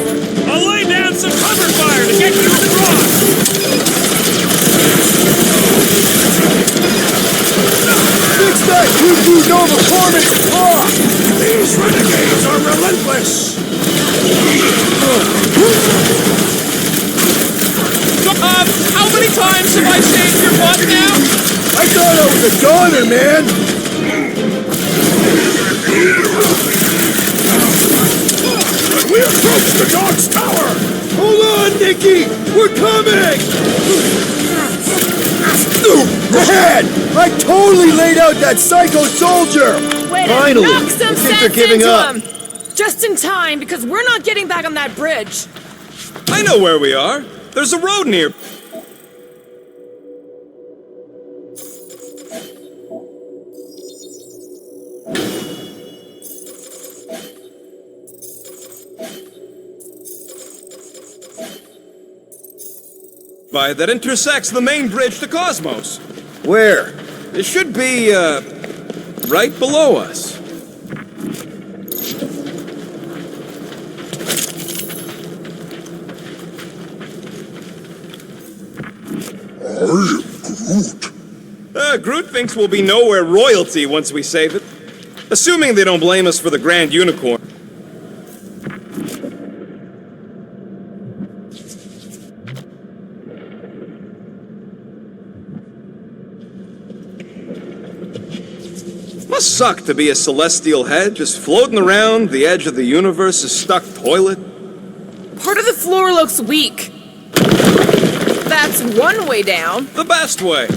I'll lay down some cover fire to get you across. Fix that cuckoo no performance clock! These renegades are relentless! How many times have I saved your butt now? I thought I was a goner, man! We approach the dog's tower! Hold on, Nicky! We're coming! Ahead! I totally laid out that psycho soldier! Way to Finally! knock some I think sense they're giving into up. him! Just in time, because we're not getting back on that bridge. I know where we are. There's a road near. That intersects the main bridge to Cosmos. Where? It should be, right below us. Groot thinks we'll be Knowhere royalty once we save it. Assuming they don't blame us for the Grand Unicorn. Must suck to be a celestial head, just floating around the edge of the universe's stuck toilet. Part of the floor looks weak. That's one way down. The best way.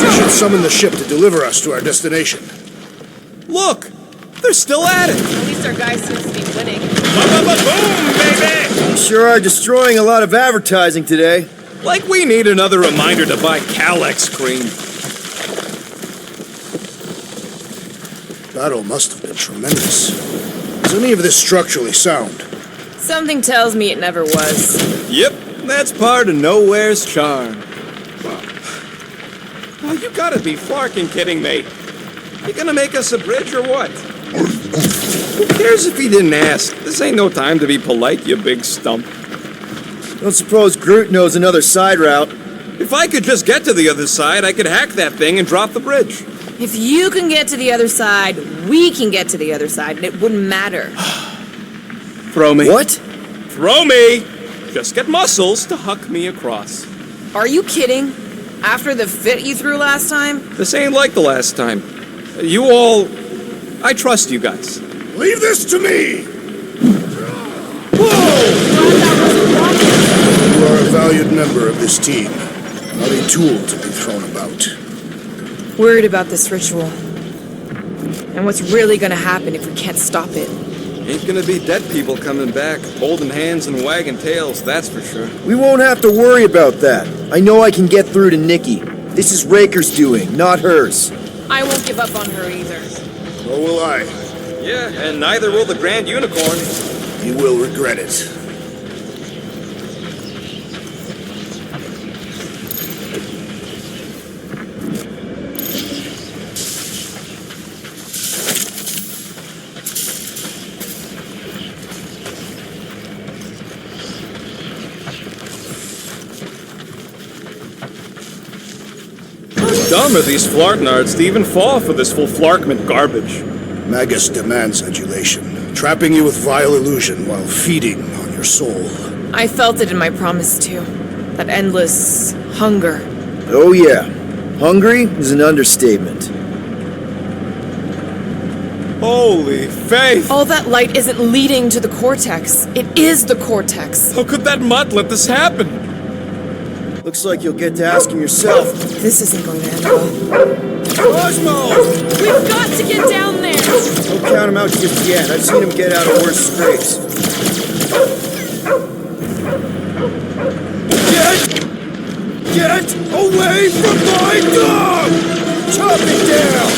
We should summon the ship to deliver us to our destination. Look! They're still at it! At least our guy seems to be winning. Boom, baby! You sure are destroying a lot of advertising today. Like we need another reminder to buy Calex cream. Battle must have been tremendous. Is any of this structurally sound? Something tells me it never was. Yep, that's part of Knowhere's charm. Oh, you gotta be flarking kidding me. You gonna make us a bridge or what? Who cares if he didn't ask? This ain't no time to be polite, you big stump. Don't suppose Groot knows another side route. If I could just get to the other side, I could hack that thing and drop the bridge. If you can get to the other side, we can get to the other side, and it wouldn't matter. Throw me. What? Throw me! Just get muscles to huck me across. Are you kidding? After the fit you threw last time? This ain't like the last time. You all... I trust you guys. Leave this to me! You are a valued member of this team, not a tool to be thrown about. Worried about this ritual. And what's really gonna happen if we can't stop it? Ain't gonna be dead people coming back, holding hands and wagging tails, that's for sure. We won't have to worry about that. I know I can get through to Nikki. This is Raker's doing, not hers. I won't give up on her either. Nor will I. Yeah, and neither will the Grand Unicorn. You will regret it. Dumb are these Flartnards to even fall for this full Flarkman garbage. Magus demands adulation, trapping you with vile illusion while feeding on your soul. I felt it in my promise too. That endless hunger. Oh yeah. Hungry is an understatement. Holy faith! All that light isn't leading to the cortex. It is the cortex. How could that mutt let this happen? Looks like you'll get to ask him yourself. This isn't going to end well. Cosmo! We've got to get down there! Don't count him out just yet. I've seen him get out of worse scrapes. Get away from my dog! Chop it down!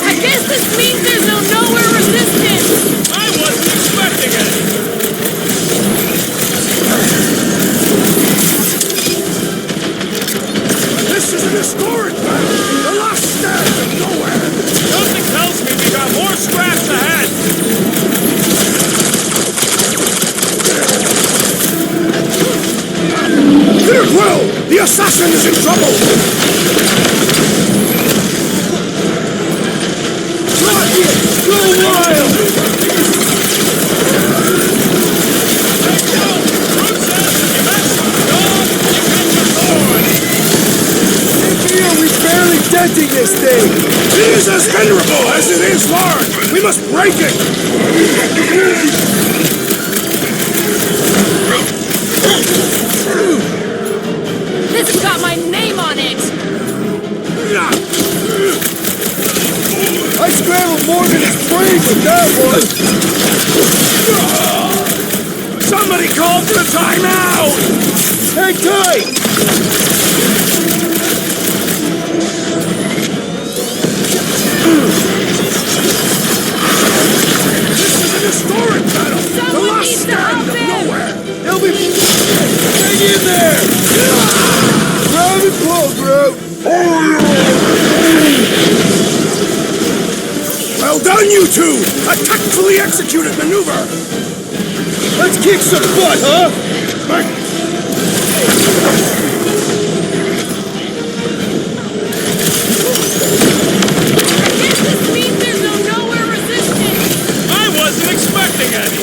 I guess this means there's no Knowhere resistance! I wasn't expecting it! This is an historic battle! The last stand of Knowhere! Something tells me we got more scraps ahead! Peter Quill! The assassin is in trouble! Go wild! We're barely denting this thing! It is as venerable as it is large! We must break it! This has got my name on it! I scrambled more than his brains with that one! Somebody call for a timeout! Hang tight! This is an historic battle! The last stand of Knowhere! He'll be... Hang in there! Grab and pull, bro! Well done, you two! A tactfully executed maneuver! Let's kick some butt, huh? This means there's no Knowhere resistance! I wasn't expecting any!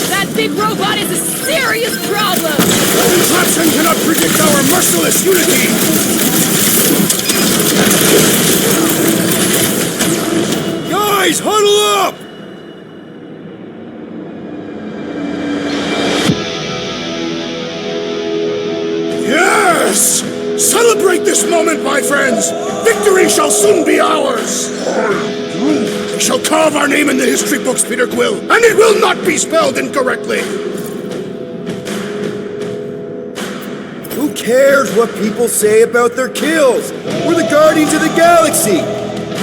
That big robot is a serious problem! Contraption cannot predict our merciless unity! Guys, huddle up! Yes! Celebrate this moment, my friends! Victory shall soon be ours! We shall carve our name in the history books, Peter Quill, and it will not be spelled incorrectly! Who cares what people say about their kills? We're the Guardians of the Galaxy!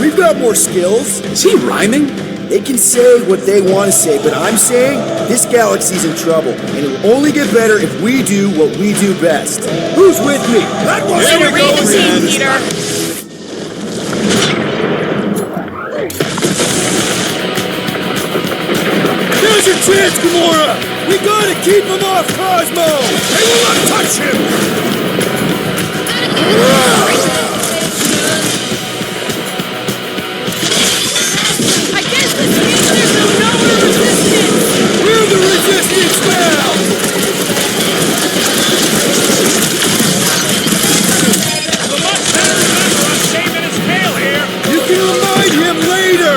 We've got more skills. Is he rhyming? They can say what they want to say, but I'm saying this galaxy's in trouble, and it'll only get better if we do what we do best. Who's with me? That was Way to read the team, Peter! There's your chance, Gamora! We gotta keep him off Cosmo! They will not touch him! I guess this means there's no Knowhere resistance! We're the resistance now! The much better remember I'm shaving his tail here! You can remind him later!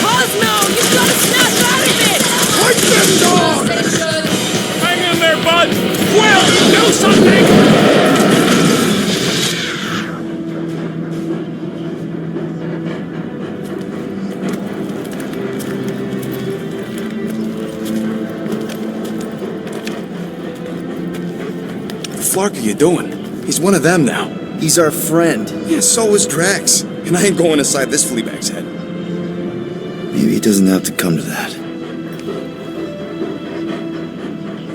Cosmo, you've got to snap out of it! Fight them, dog! Hang in there, bud! Will, do something! What the flark are you doing? He's one of them now. He's our friend. Yeah, so is Drax. And I ain't going inside this fleabag's head. Maybe it doesn't have to come to that.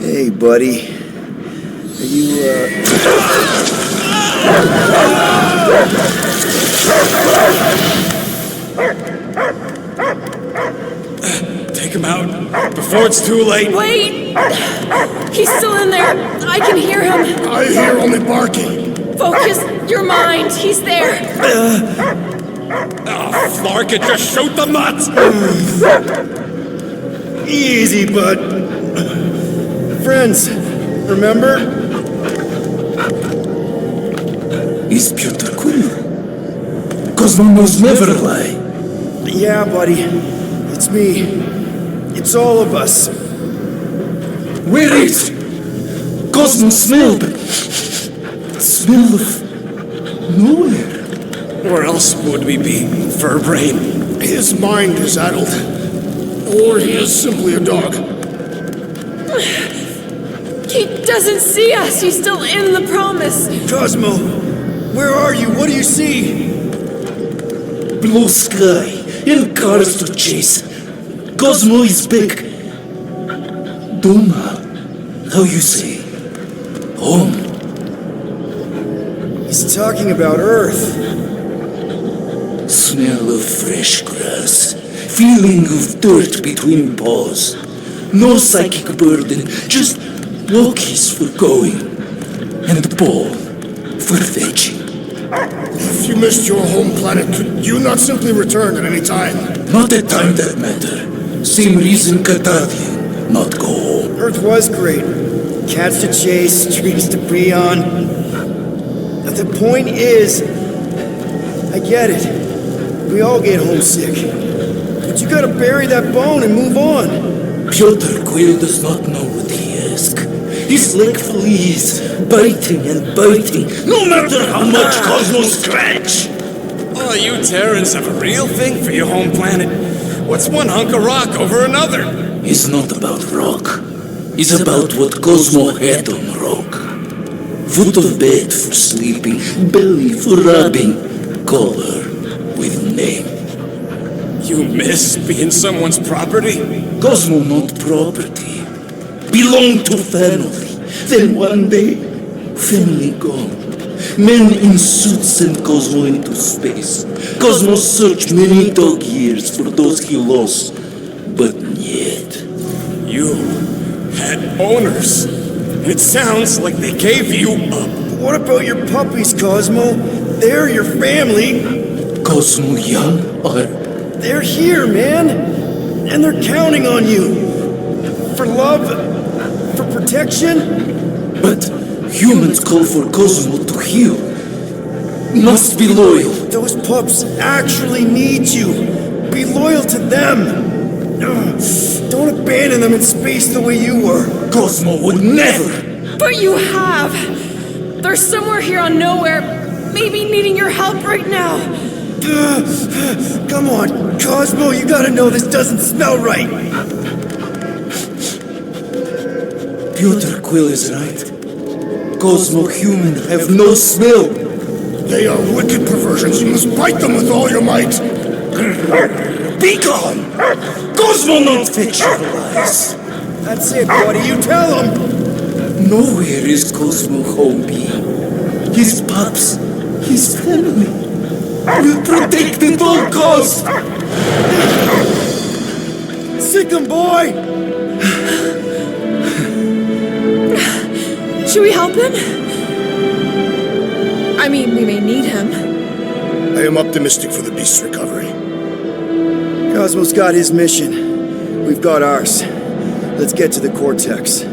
Hey, buddy. Are you, Take him out before it's too late. Wait! He's still in there! I can hear him! I hear only barking. Focus your mind! He's there! Oh, Flark, it just shoot the nuts! Easy, bud. Friends, remember? Is Peter Quill. Cosmo knows never lie. Yeah, buddy. It's me. It's all of us. Where is Cosmo smell? The smell of nowhere. Where else would we be, Furbrain? His mind is addled. Or he is simply a dog. He doesn't see us. He's still in the promise. Cosmo, where are you? What do you see? Blue sky and cars to chase. Cosmo is back. Doma, how you say? Home. He's talking about Earth. Smell of fresh grass. Feeling of dirt between paws. No psychic burden, just walkies for going. And the ball for fetching. If you missed your home planet, could you not simply return at any time? Not at time that matter. Same reason Catadian, not go home. Earth was great. Cats to chase, trees to be on. But the point is, I get it. We all get homesick. But you gotta bury that bone and move on. Piotr Quill does not know what he asks. He's like fleas, biting and biting, no matter how much Cosmo scratch. Oh, you Terrans have a real thing for your home planet. What's one hunk of rock over another? It's not about rock. It's about what Cosmo had on rock. Foot of bed for sleeping, belly for rubbing, color with name. You miss being someone's property? Cosmo not property. Belong to family. Then one day, family gone. Men in suits sent Cosmo into space. Cosmo searched many dog years for those he lost, but yet. You had owners. It sounds like they gave you up. What about your puppies, Cosmo? They're your family. Cosmo young or? They're here, man. And they're counting on you. For love, for protection. But humans call for Cosmo to heal. Must be loyal. Those pups actually need you. Be loyal to them. Don't abandon them in space the way you were. Cosmo would never. But you have. They're somewhere here on Knowhere, maybe needing your help right now. Come on, Cosmo, you gotta know this doesn't smell right. Piotr Quill is right. Cosmo human have no smell. They are wicked perversions. You must bite them with all your might. Be gone! Cosmo not fetch your lies. That's it, buddy. You tell him. Nowhere is Cosmo home be. His pups, his family. Will protect at all costs. Sick 'em, boy. Should we help him? I mean, we may need him. I am optimistic for the beast's recovery. Cosmo's got his mission. We've got ours. Let's get to the cortex.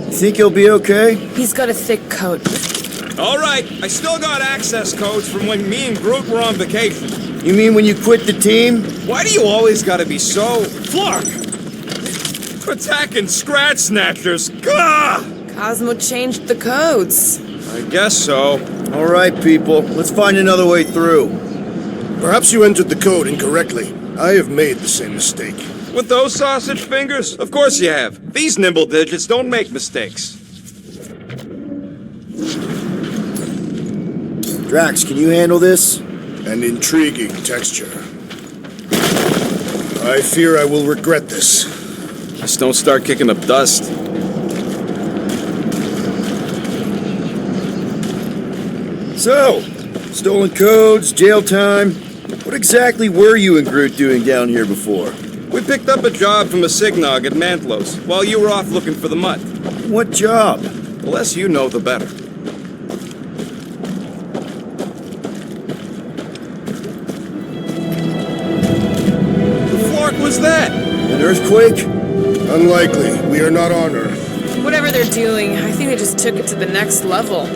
You think he'll be okay? He's got a thick coat. All right, I still got access codes from when me and Groot were on vacation. You mean when you quit the team? Why do you always gotta be so... Flark! Attacking Scratch Snatchers! Gah! Cosmo changed the codes. I guess so. All right, people. Let's find another way through. Perhaps you entered the code incorrectly. I have made the same mistake. With those sausage fingers? Of course you have. These nimble digits don't make mistakes. Drax, can you handle this? An intriguing texture. I fear I will regret this. Just don't start kicking up dust. So, stolen codes, jail time. What exactly were you and Groot doing down here before? We picked up a job from a Signog at Mantlos while you were off looking for the mutt. What job? The less you know, the better. The flark was that? An earthquake? Unlikely. We are not on Earth. Whatever they're doing, I think they just took it to the next level.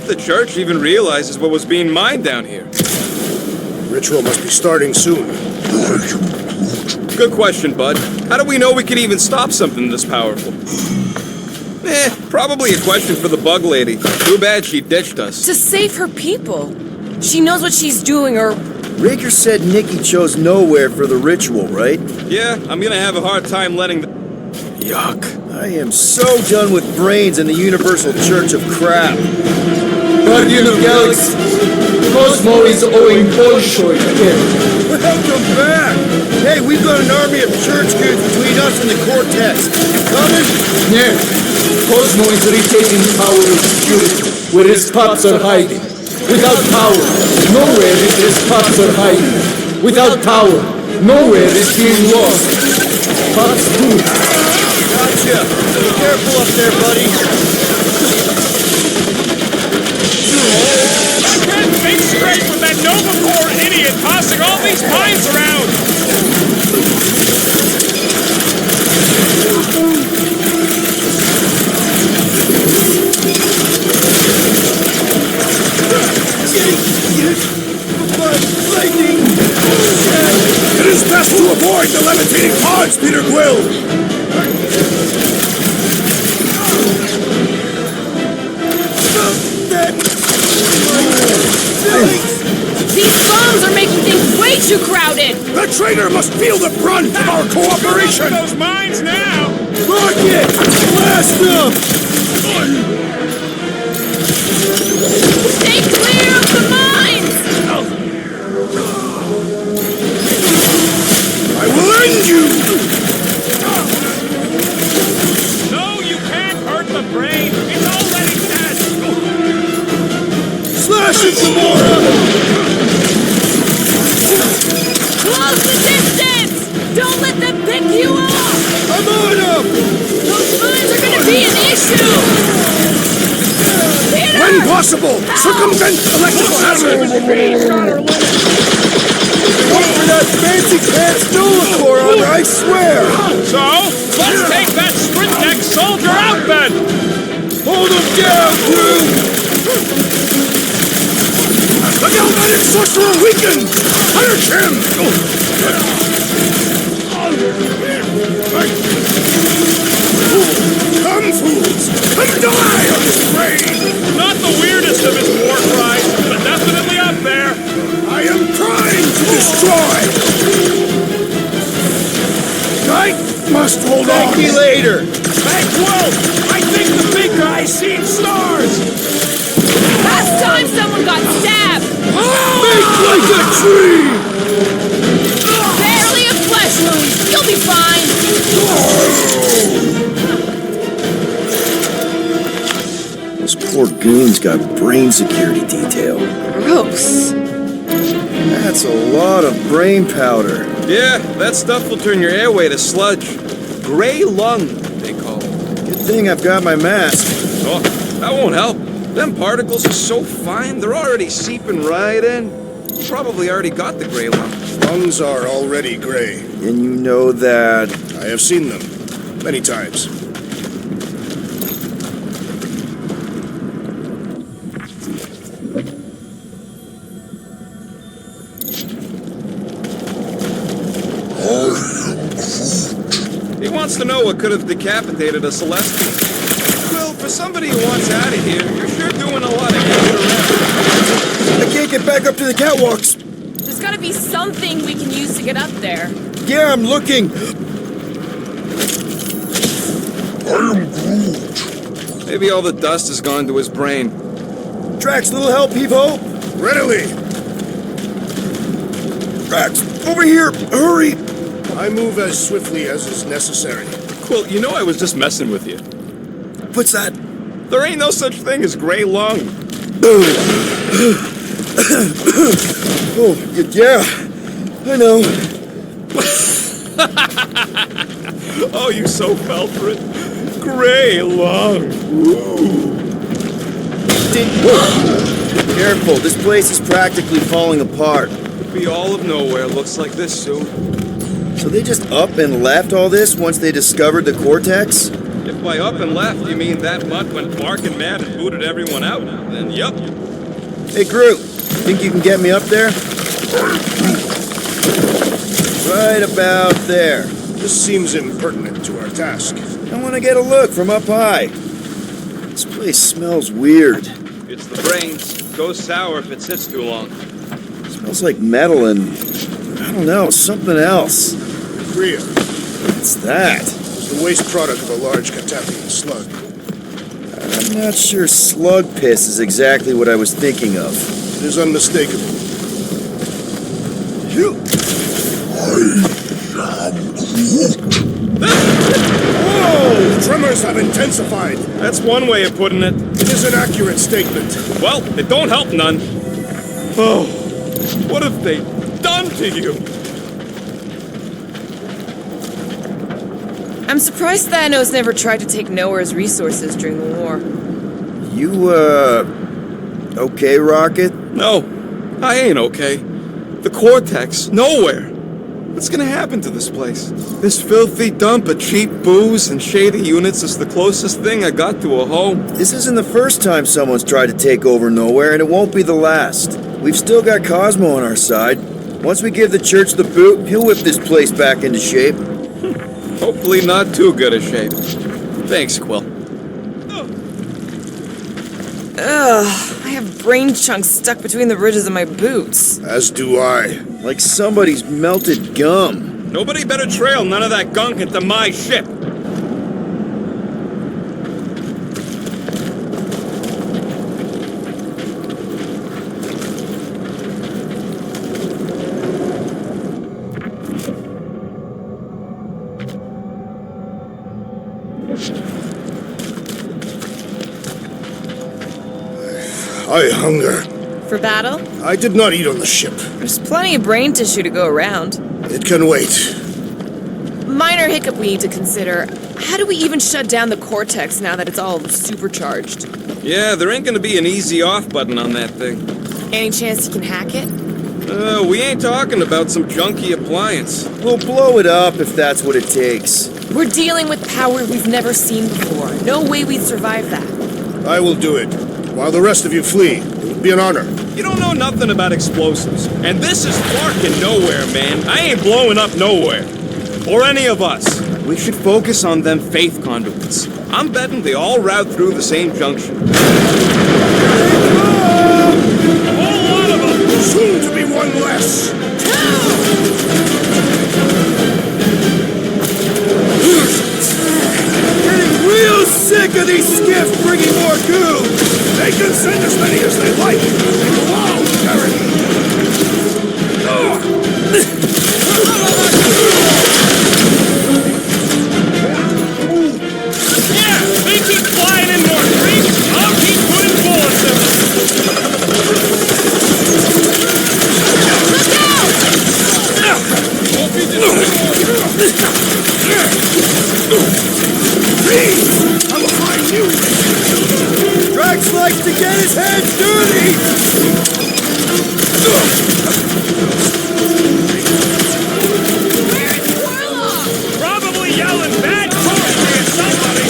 the church even realizes what was being mined down here. Ritual must be starting soon. Good question, bud. How do we know we can even stop something this powerful? Probably a question for the bug lady. Too bad she ditched us. To save her people. She knows what she's doing, or... Raker said Nikki chose Knowhere for the ritual, right? Yeah, I'm gonna have a hard time letting the... Yuck. I am so done with brains and the Universal Church of Crap. Guardian of Galaxy, Cosmo is owing Bolshoi again. Welcome back! Hey, we've got an army of church goods between us and the Cortex. Coming? Yeah, Cosmo is retaking power and security where his pups are hiding. Without power, nowhere is his pups are hiding. Without power, nowhere is being lost. Pups too. Gotcha! Be careful up there, buddy. I can't think straight with that Nova Corps idiot tossing all these mines around! Lightning! It is best to avoid the levitating pods, Peter Quill! These bombs are making things way too crowded! The traitor must feel the brunt of our cooperation! Those mines now! Rocket! Blast them! Stay clear of the mines! I will end you! No, you can't hurt the brain! It's already dead! Slash it, Gamora! Close the distance! Don't let them pick you off! I'm on them! Those mines are gonna be an issue! Peter! When possible, circumvent electrical hazard! Look for that fancy pants Nova Corps armor, I swear! So, let's take that sprint deck soldier out then! Hold him down, crew! The galvanic sorcerer weakened! Punish him! Come, fools! And die on this brain! Not the weirdest of his war cries, but definitely up there! I am trying to destroy! I must hold on! Thank you later! Hey, Wolf! I think the big guy's seen stars! Last time someone got stabbed! Make like a tree! Barely a flesh wound! You'll be fine! This poor goon's got brain security detail. Gross. That's a lot of brain powder. Yeah, that stuff will turn your airway to sludge. Gray lung, they call it. Good thing I've got my mask. Oh, that won't help. Them particles are so fine, they're already seeping right in. You probably already got the gray lung. Lungs are already gray. And you know that... I have seen them. Many times. He wants to know what could have decapitated a Celestial. Well, for somebody who wants out of here, you're sure doing a lot of getting around. I can't get back up to the catwalks. There's gotta be something we can use to get up there. Yeah, I'm looking. Maybe all the dust has gone to his brain. Drax, little help, Heave-Ho? Readily! Drax, over here! Hurry! I move as swiftly as is necessary. Quill, you know I was just messing with you. What's that? There ain't no such thing as gray lung. Oh, yeah. I know. Oh, you so fell for it. Gray lung. Ooh. Careful, this place is practically falling apart. Could be all of Knowhere looks like this soon. So they just up and left all this once they discovered the Cortex? If by up and left you mean that mutt went barking mad and booted everyone out, then yup. Hey, Groot, think you can get me up there? Right about there. This seems impertinent to our task. I want to get a look from up high. This place smells weird. It's the brains. Goes sour if it sits too long. Smells like metal and, I don't know, something else. Bria. What's that? It's the waste product of a large Katapian slug. I'm not sure slug piss is exactly what I was thinking of. It is unmistakable. Whoa! Tremors have intensified. That's one way of putting it. It is an accurate statement. Well, it don't help none. Oh, what have they done to you? I'm surprised Thanos never tried to take Knowhere's resources during the war. You, okay, Rocket? No, I ain't okay. The Cortex, Knowhere. What's gonna happen to this place? This filthy dump of cheap booze and shady units is the closest thing I got to a home. This isn't the first time someone's tried to take over Knowhere, and it won't be the last. We've still got Cosmo on our side. Once we give the church the boot, he'll whip this place back into shape. Hopefully not too good a shape. Thanks, Quill. Ugh, I have brain chunks stuck between the ridges of my boots. As do I. Like somebody's melted gum. Nobody better trail none of that gunk into my ship. I hunger. For battle? I did not eat on the ship. There's plenty of brain tissue to go around. It can wait. Minor hiccup we need to consider. How do we even shut down the Cortex now that it's all supercharged? Yeah, there ain't gonna be an easy off button on that thing. Any chance you can hack it? We ain't talking about some junky appliance. We'll blow it up if that's what it takes. We're dealing with power we've never seen before. No way we'd survive that. I will do it. While the rest of you flee, it would be an honor. You don't know nothing about explosives. And this is fucking Knowhere, man. I ain't blowing up Knowhere. Or any of us. We should focus on them faith conduits. I'm betting they all route through the same junction. A whole lot of them! Soon to be one less! Getting real sick of these skiffs bringing more goo! They can send as many as they like! They will all perish! Yeah, they keep flying in more creeps. I'll keep putting bullets in them. Look out! Won't be just Please! I will find you! Drax likes to get his hands dirty! Where's Warlock? probably yelling bad poetry at somebody.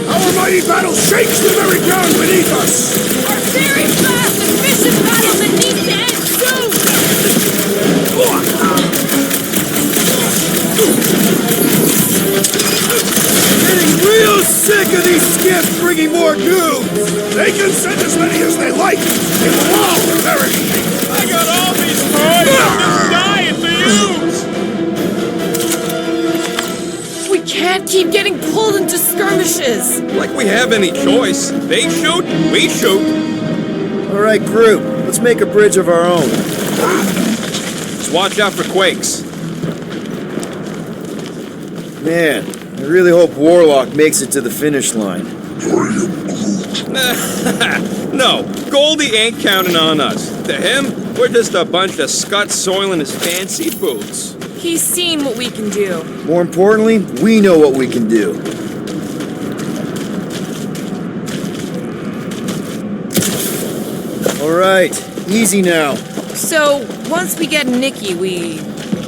Our mighty battle shakes the very ground beneath us! Our very fast and vicious battle that needs to end Getting real sick of these skiffs bringing more goo! They can send as many as they like! They will all perish! I got all these toys I'm just dying to use. We can't keep getting pulled into skirmishes. Like we have any choice. They shoot, we shoot. All right, Groot, let's make a bridge of our own. Just watch out for quakes. Man, I really hope Warlock makes it to the finish line. No, Goldie ain't counting on us. To him, we're just a bunch of scuts soiling his fancy boots. He's seen what we can do. More importantly, we know what we can do. All right, easy now. So, Once we get Nikki, we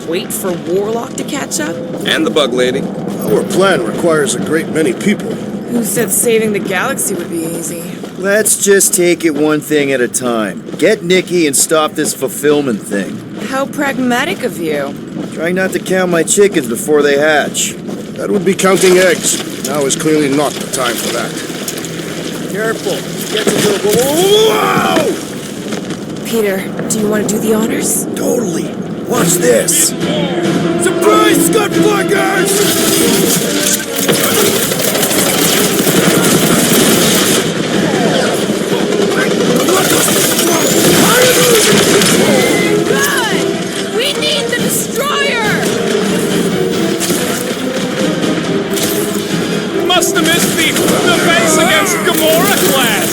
wait for Warlock to catch up? And the bug lady. Our plan requires a great many people. Who said saving the galaxy would be easy? Let's just take it one thing at a time. Get Nikki and stop this fulfillment thing. How pragmatic of you. Try not to count my chickens before they hatch. That would be counting eggs. Now is clearly not the time for that. Careful. Get to the... Whoa! Peter, do you want to do the honors? Totally. Watch this. Surprise, Scud Flaggers! Good! We need the destroyer! Must have missed the base against Gamora class.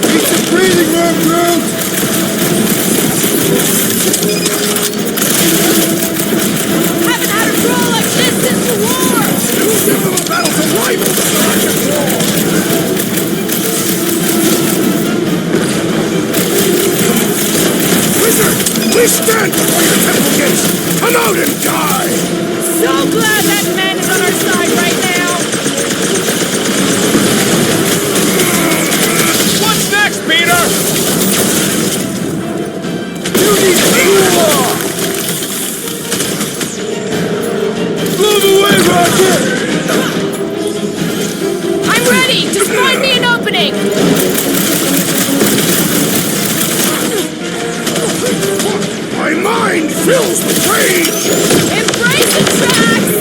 Keep some breathing room, Groot! Haven't had a roll like this since the war! You give them a battle for rivals, Wizard, please stand before your temple gates! Come out and die! So glad that man is on our side right now! What's next, Peter? You need to move away, Rocket! I'm ready! Just find me an opening! My mind fills with rage! Embrace the tracks!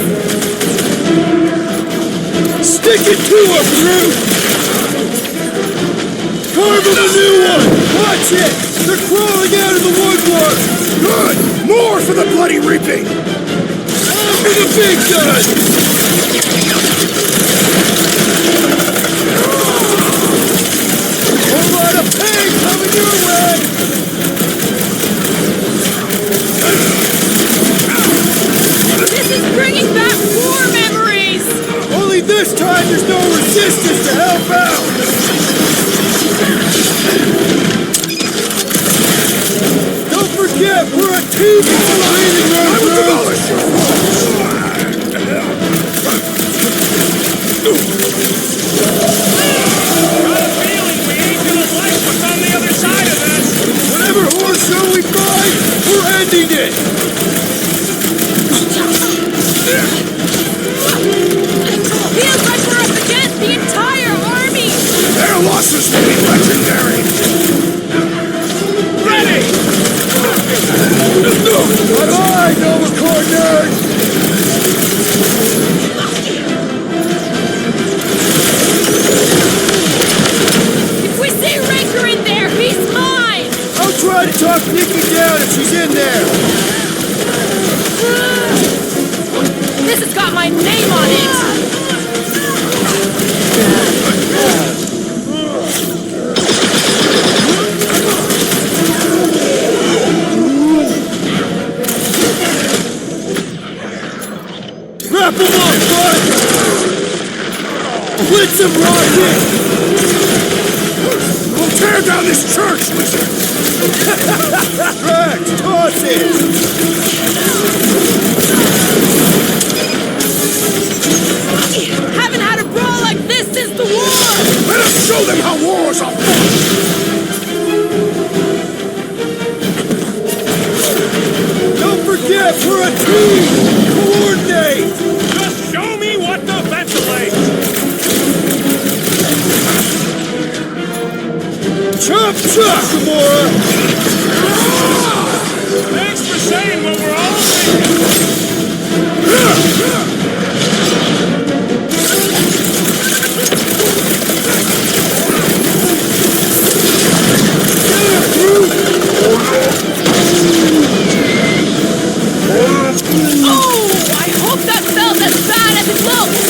Stick it to him, Groot! Carve him a new one! Watch it! They're crawling out of the woodwork! Good! More for the bloody reaping! On for the big gun! Whole lot of pain coming your way! This is bringing back war memories! Only this time there's no resistance to help out! Don't forget, we're a team of breathing room! I will demolish your Got a feeling we ain't gonna like what's on the other side of this. Whatever horse show we find, we're ending it! Feels like we're up against the entire army! Their losses will be legendary! Ready! Bye-bye, Nova Corps nerd! If we see Raker in there, he's mine! I'll try to talk Nikki down if she's in there! This has got my name on it! Wrap him up, bud! Blitz him, Rocket! We'll tear down this church, wizard! Rex, toss it! Haven't had a brawl like this since the war! Let us show them how wars are fought! Don't forget, we're a team! Coordinate! Just show me what the ventilates. Chop, chop, Gamora! Thanks for saying what we're all thinking. Oh! I hope that felt as bad as it looks!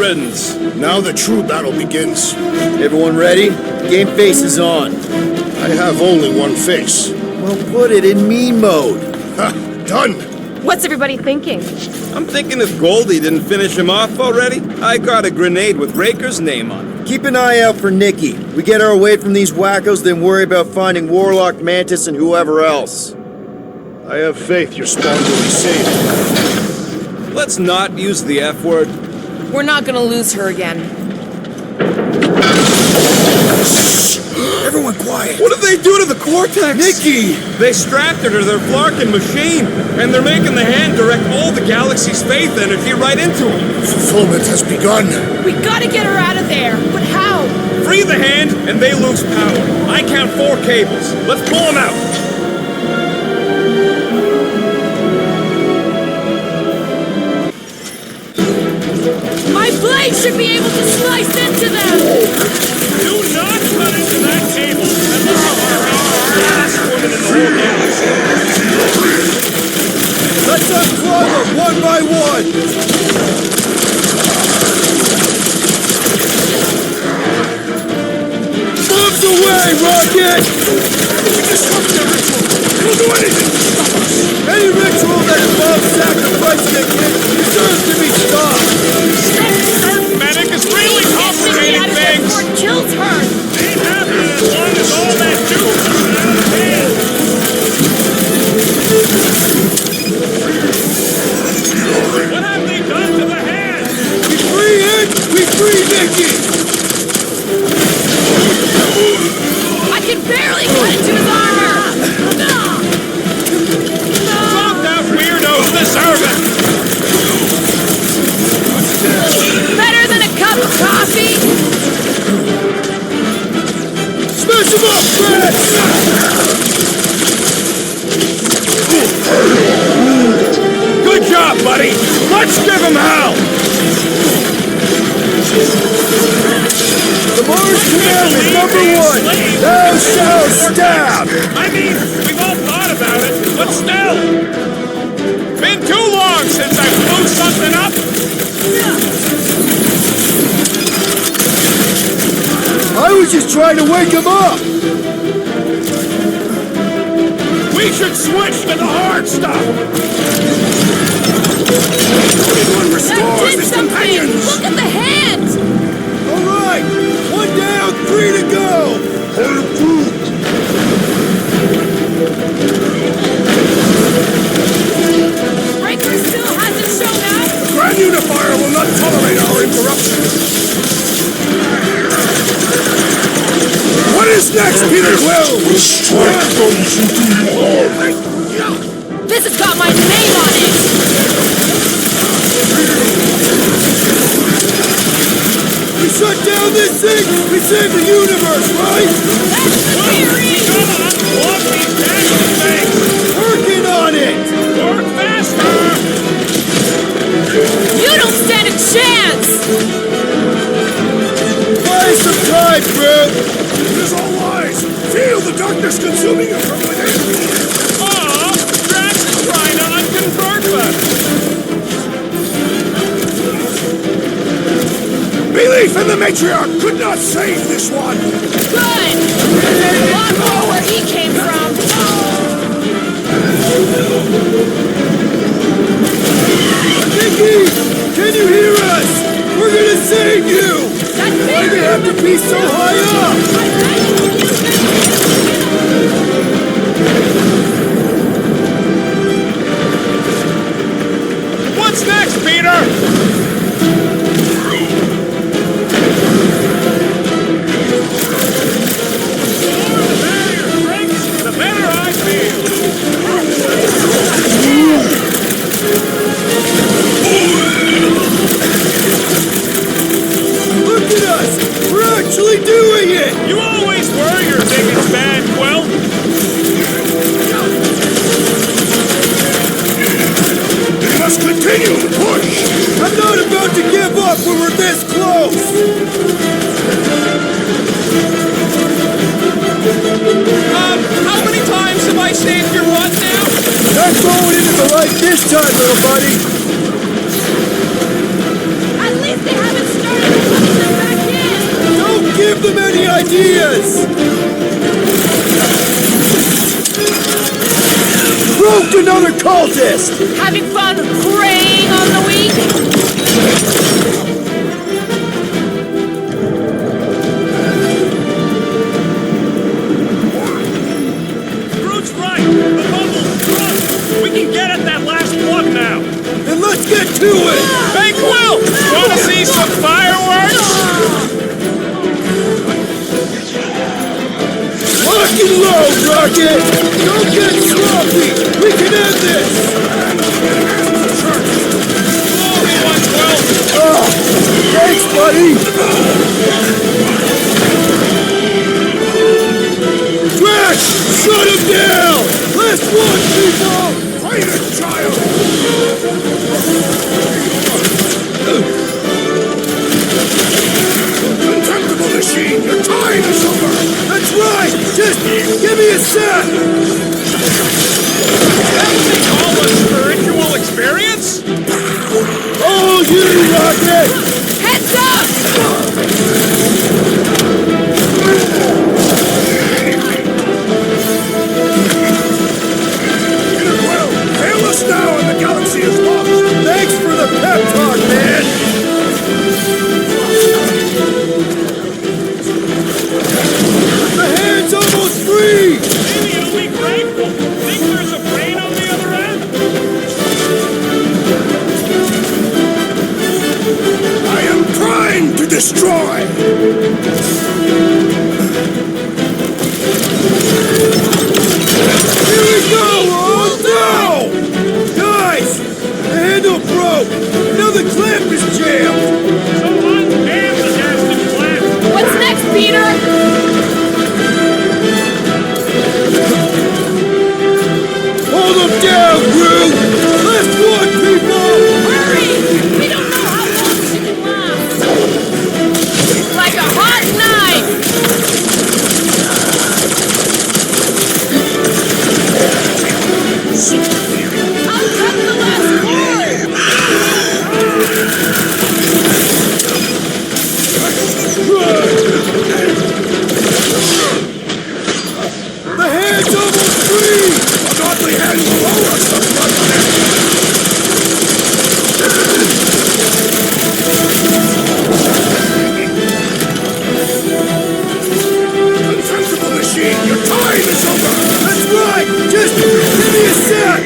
veterans! Now the true battle begins. Everyone ready? Game face is on. I have only one face. Well, put it in me mode. Ha! Done! What's everybody thinking? I'm thinking if Goldie didn't finish him off already, I got a grenade with Raker's name on it. Keep an eye out for Nikki. We get her away from these wackos, then worry about finding Warlock, Mantis, and whoever else. I have faith your spawn will be safe. Let's not use the F word. We're not gonna lose her again. Everyone quiet! What did they do to the Cortex? Nikki! They strapped her to their Flarkin machine, and they're making the hand direct all the galaxy's faith energy right into it. Fulfillment has begun. We gotta get her out of there, but how? Free the hand, and they lose power. I count 4 cables. Let's pull them out. My blade should be able to slice into them! Do not cut into that cable unless you are the last woman in the whole galaxy. Let's unclog them one by one! Moves away, Rocket! We disrupt their ritual! It'll do anything to stop us! Any ritual that involves sacrificing a kid deserves to be stopped! Medic is really complicating things! Kills her! Ain't happening as long as all that juice is out of hand! What have they done to the hand? We free it! We free Nikki! I can barely cut into his armor! Stop that weirdo's deserve it! Better than a cup of coffee? Smash him up, Good job, buddy! Let's give him hell! The Mars Commandment #1! Thou shalt stab! I mean, we've all thought about it, but still! Been too long since I blew something up! I was just trying to wake him up! We should switch to the hard stuff! Everyone That restores did his something! companions! Look at the hand! Alright! 1 down, 3 to go! Riker still hasn't shown up! The Grand Unifier will not tolerate our interruption! What is next, Peter Quill? Strike those who do you harm! This has got my name on it! We shut down this thing! We saved the universe, right? That's the theory! Unplug these dangling things! Working on it! Work faster! You don't stand a chance! Buy some time, bro! It is all lies! Feel the darkness consuming you from within! Oh, Drax is trying to unconvert us! Belief in the matriarch could not save this one! Good! There's a lot more where he came from! Nikki! Can you hear us? We're gonna save you! Why'd you have to be so high up? What's next, Peter? The better I feel. Look at us! We're actually doing it! You always were your biggest fan, Quill. We must continue to push! I'm not about to give up when we're this close! How many times have I saved your butt now? Not going into the light this time, little buddy! At least they haven't Don't give them any ideas! Roped another cultist! Having fun preying on the weak? Groot's right! The bubble's drunk! We can get at that last plug now! Then let's get to it! Hey, Quill! Wanna see some fireworks? Lock and load, Rocket! Don't get sloppy! We can end this! Oh, thanks, buddy! Drax! Shut him down! Last one, people! Fight it, child! Contemptible machine! Your time is over! That's right! Just give me a sec! That would be all a spiritual experience? Oh, you, Rocket! Heads up! Peter Quill, hail us now and the galaxy is lost! Thanks for the pep talk, man! The hand's almost free! Maybe it'll be grateful. Think there's a brain on the other end? I am trying to destroy! Here we go! Oh, no! Guys! The handle broke! Now the clamp is jammed! Someone hands the nasty plant. What's next, Peter? Hold them down, Groot! Last one, people! Hurry! We don't know how long she can last. Like a hot knife! I'll cut the last The hand's almost free! A godly hand below us! Contemptible machine! Your time is over! That's right! Just give me a sec!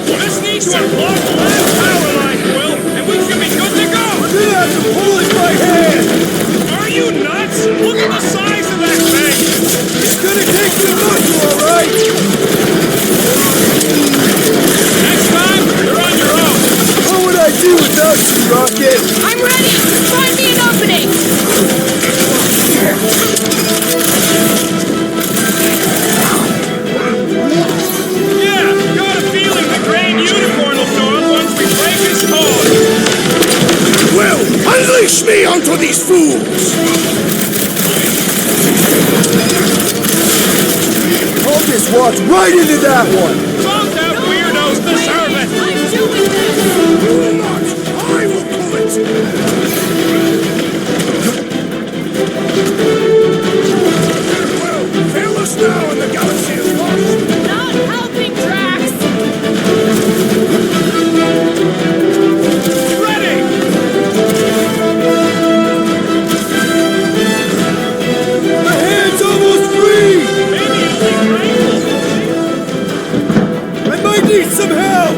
Just need to unplug the last power line, Quill, and we should be good to go! I'm gonna have to pull it by hand! Are you nuts? Look at the size of that thing! It's gonna take some muscle, alright? Next time, you're on your own! What would I do without you, Rocket? I'm ready! Find me an opening! Yeah, got a feeling the Grand Unicorn will show up once we break his code! Well, unleash me onto these fools! Cultist walked right into that one! Both out weirdos deserve it! I'm doing this! You will not! I will pull it! Well, fail us now and the galaxy is lost! Not helping, Drax! Ready! The hand's almost free! Maybe it'll be grateful! I might need some help!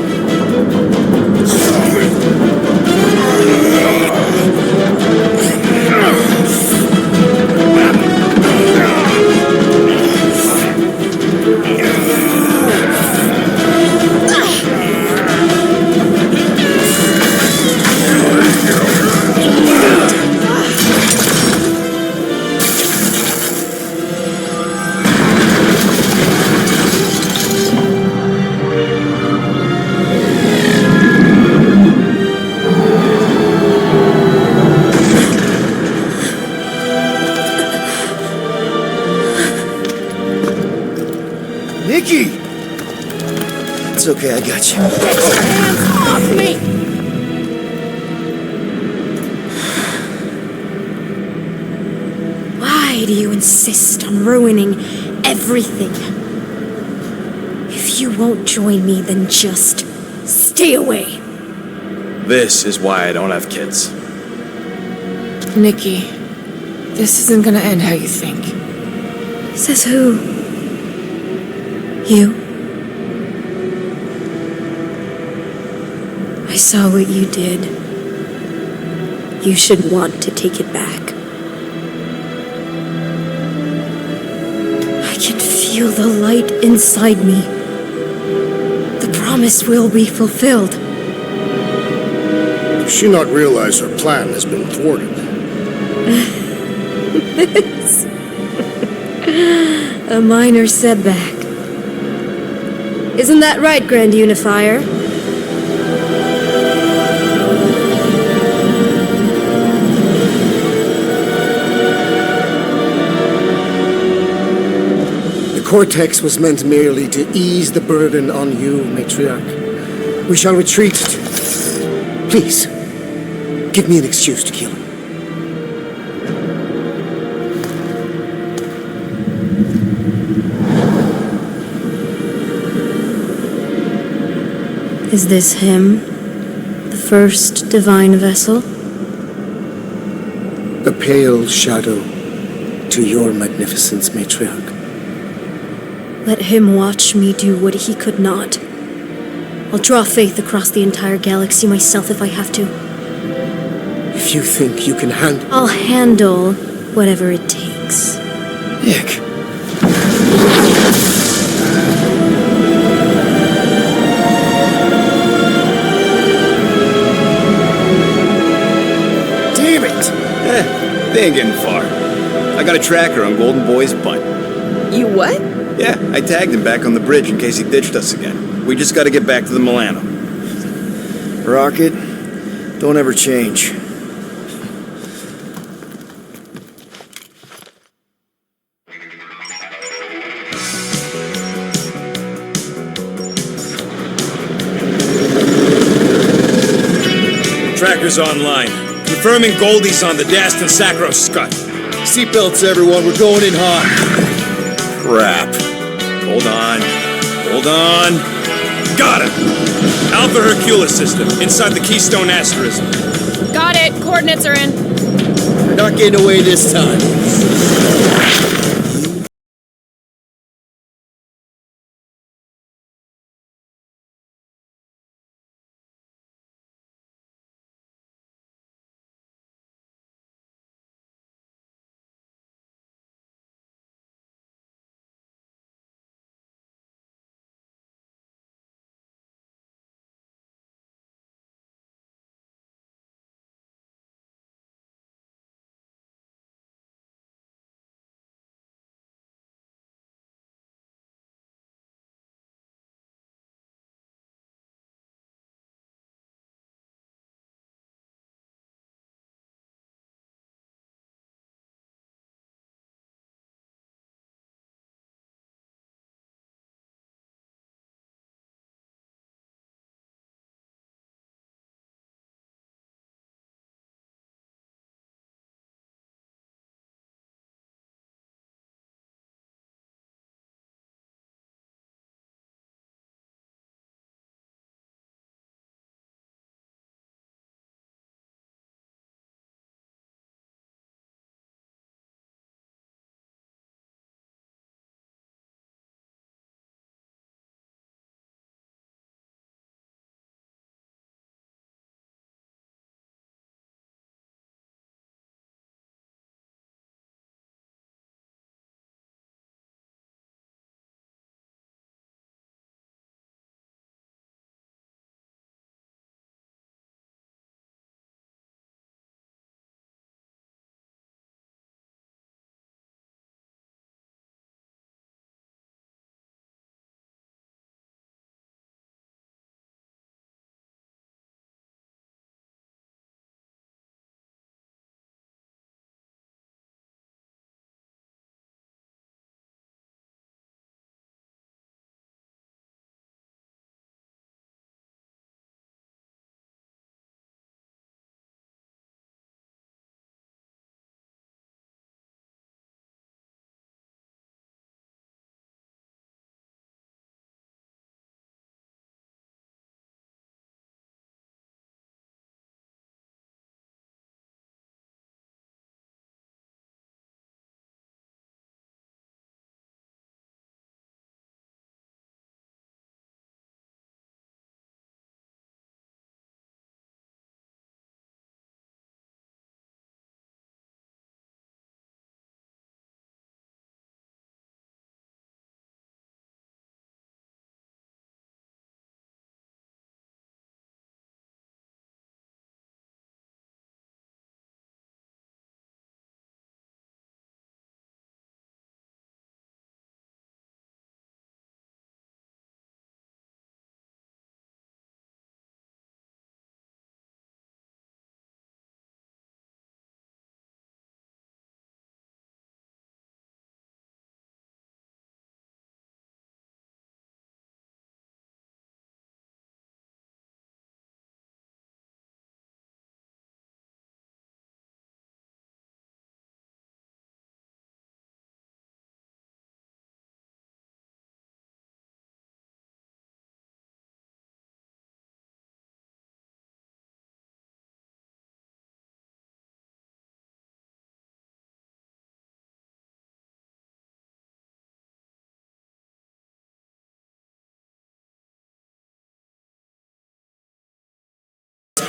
It's okay, I got you. Hands off me! Why do you insist on ruining everything? If you won't join me, then just stay away. This is why I don't have kids. Nikki, this isn't gonna end how you think. Says who? You? I saw what you did. You should want to take it back. I can feel the light inside me. The promise will be fulfilled. Does she not realize her plan has been thwarted? This. A minor setback. Isn't that right, Grand Unifier? The Cortex was meant merely to ease the burden on you, Matriarch. We shall retreat. Please, give me an excuse to kill him. Is this him? The first divine vessel? A pale shadow to your magnificence, Matriarch. Let him watch me do what he could not. I'll draw faith across the entire galaxy myself if I have to. If you think you can handle... I'll handle whatever it takes. Nick. Damn it! They ain't getting far. I got a tracker on Golden Boy's butt. You what? Yeah, I tagged him back on the bridge in case he ditched us again. We just gotta get back to the Milano. Rocket, don't ever change. Tracker's online. Confirming Goldie's on the Dast and Sacro Scut. Seatbelts, everyone, we're going in hot. Crap. Hold on. Hold on. Got it! Alpha Hercules system, inside the Keystone Asterism. Got it. Coordinates are in. We're not getting away this time.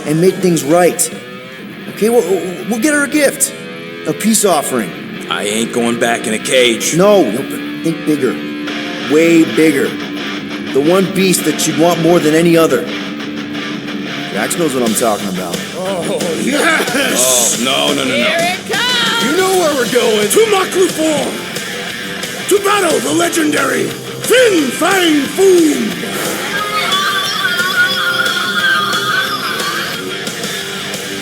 and make things right. Okay, we'll get her a gift. A peace offering. I ain't going back in a cage. No, but think bigger. Way bigger. The one beast that she'd want more than any other. Jax knows what I'm talking about. Oh, yes! Oh, no. Here it comes! You know where we're going. To Maklufor! To battle the legendary Fin Fang Fu!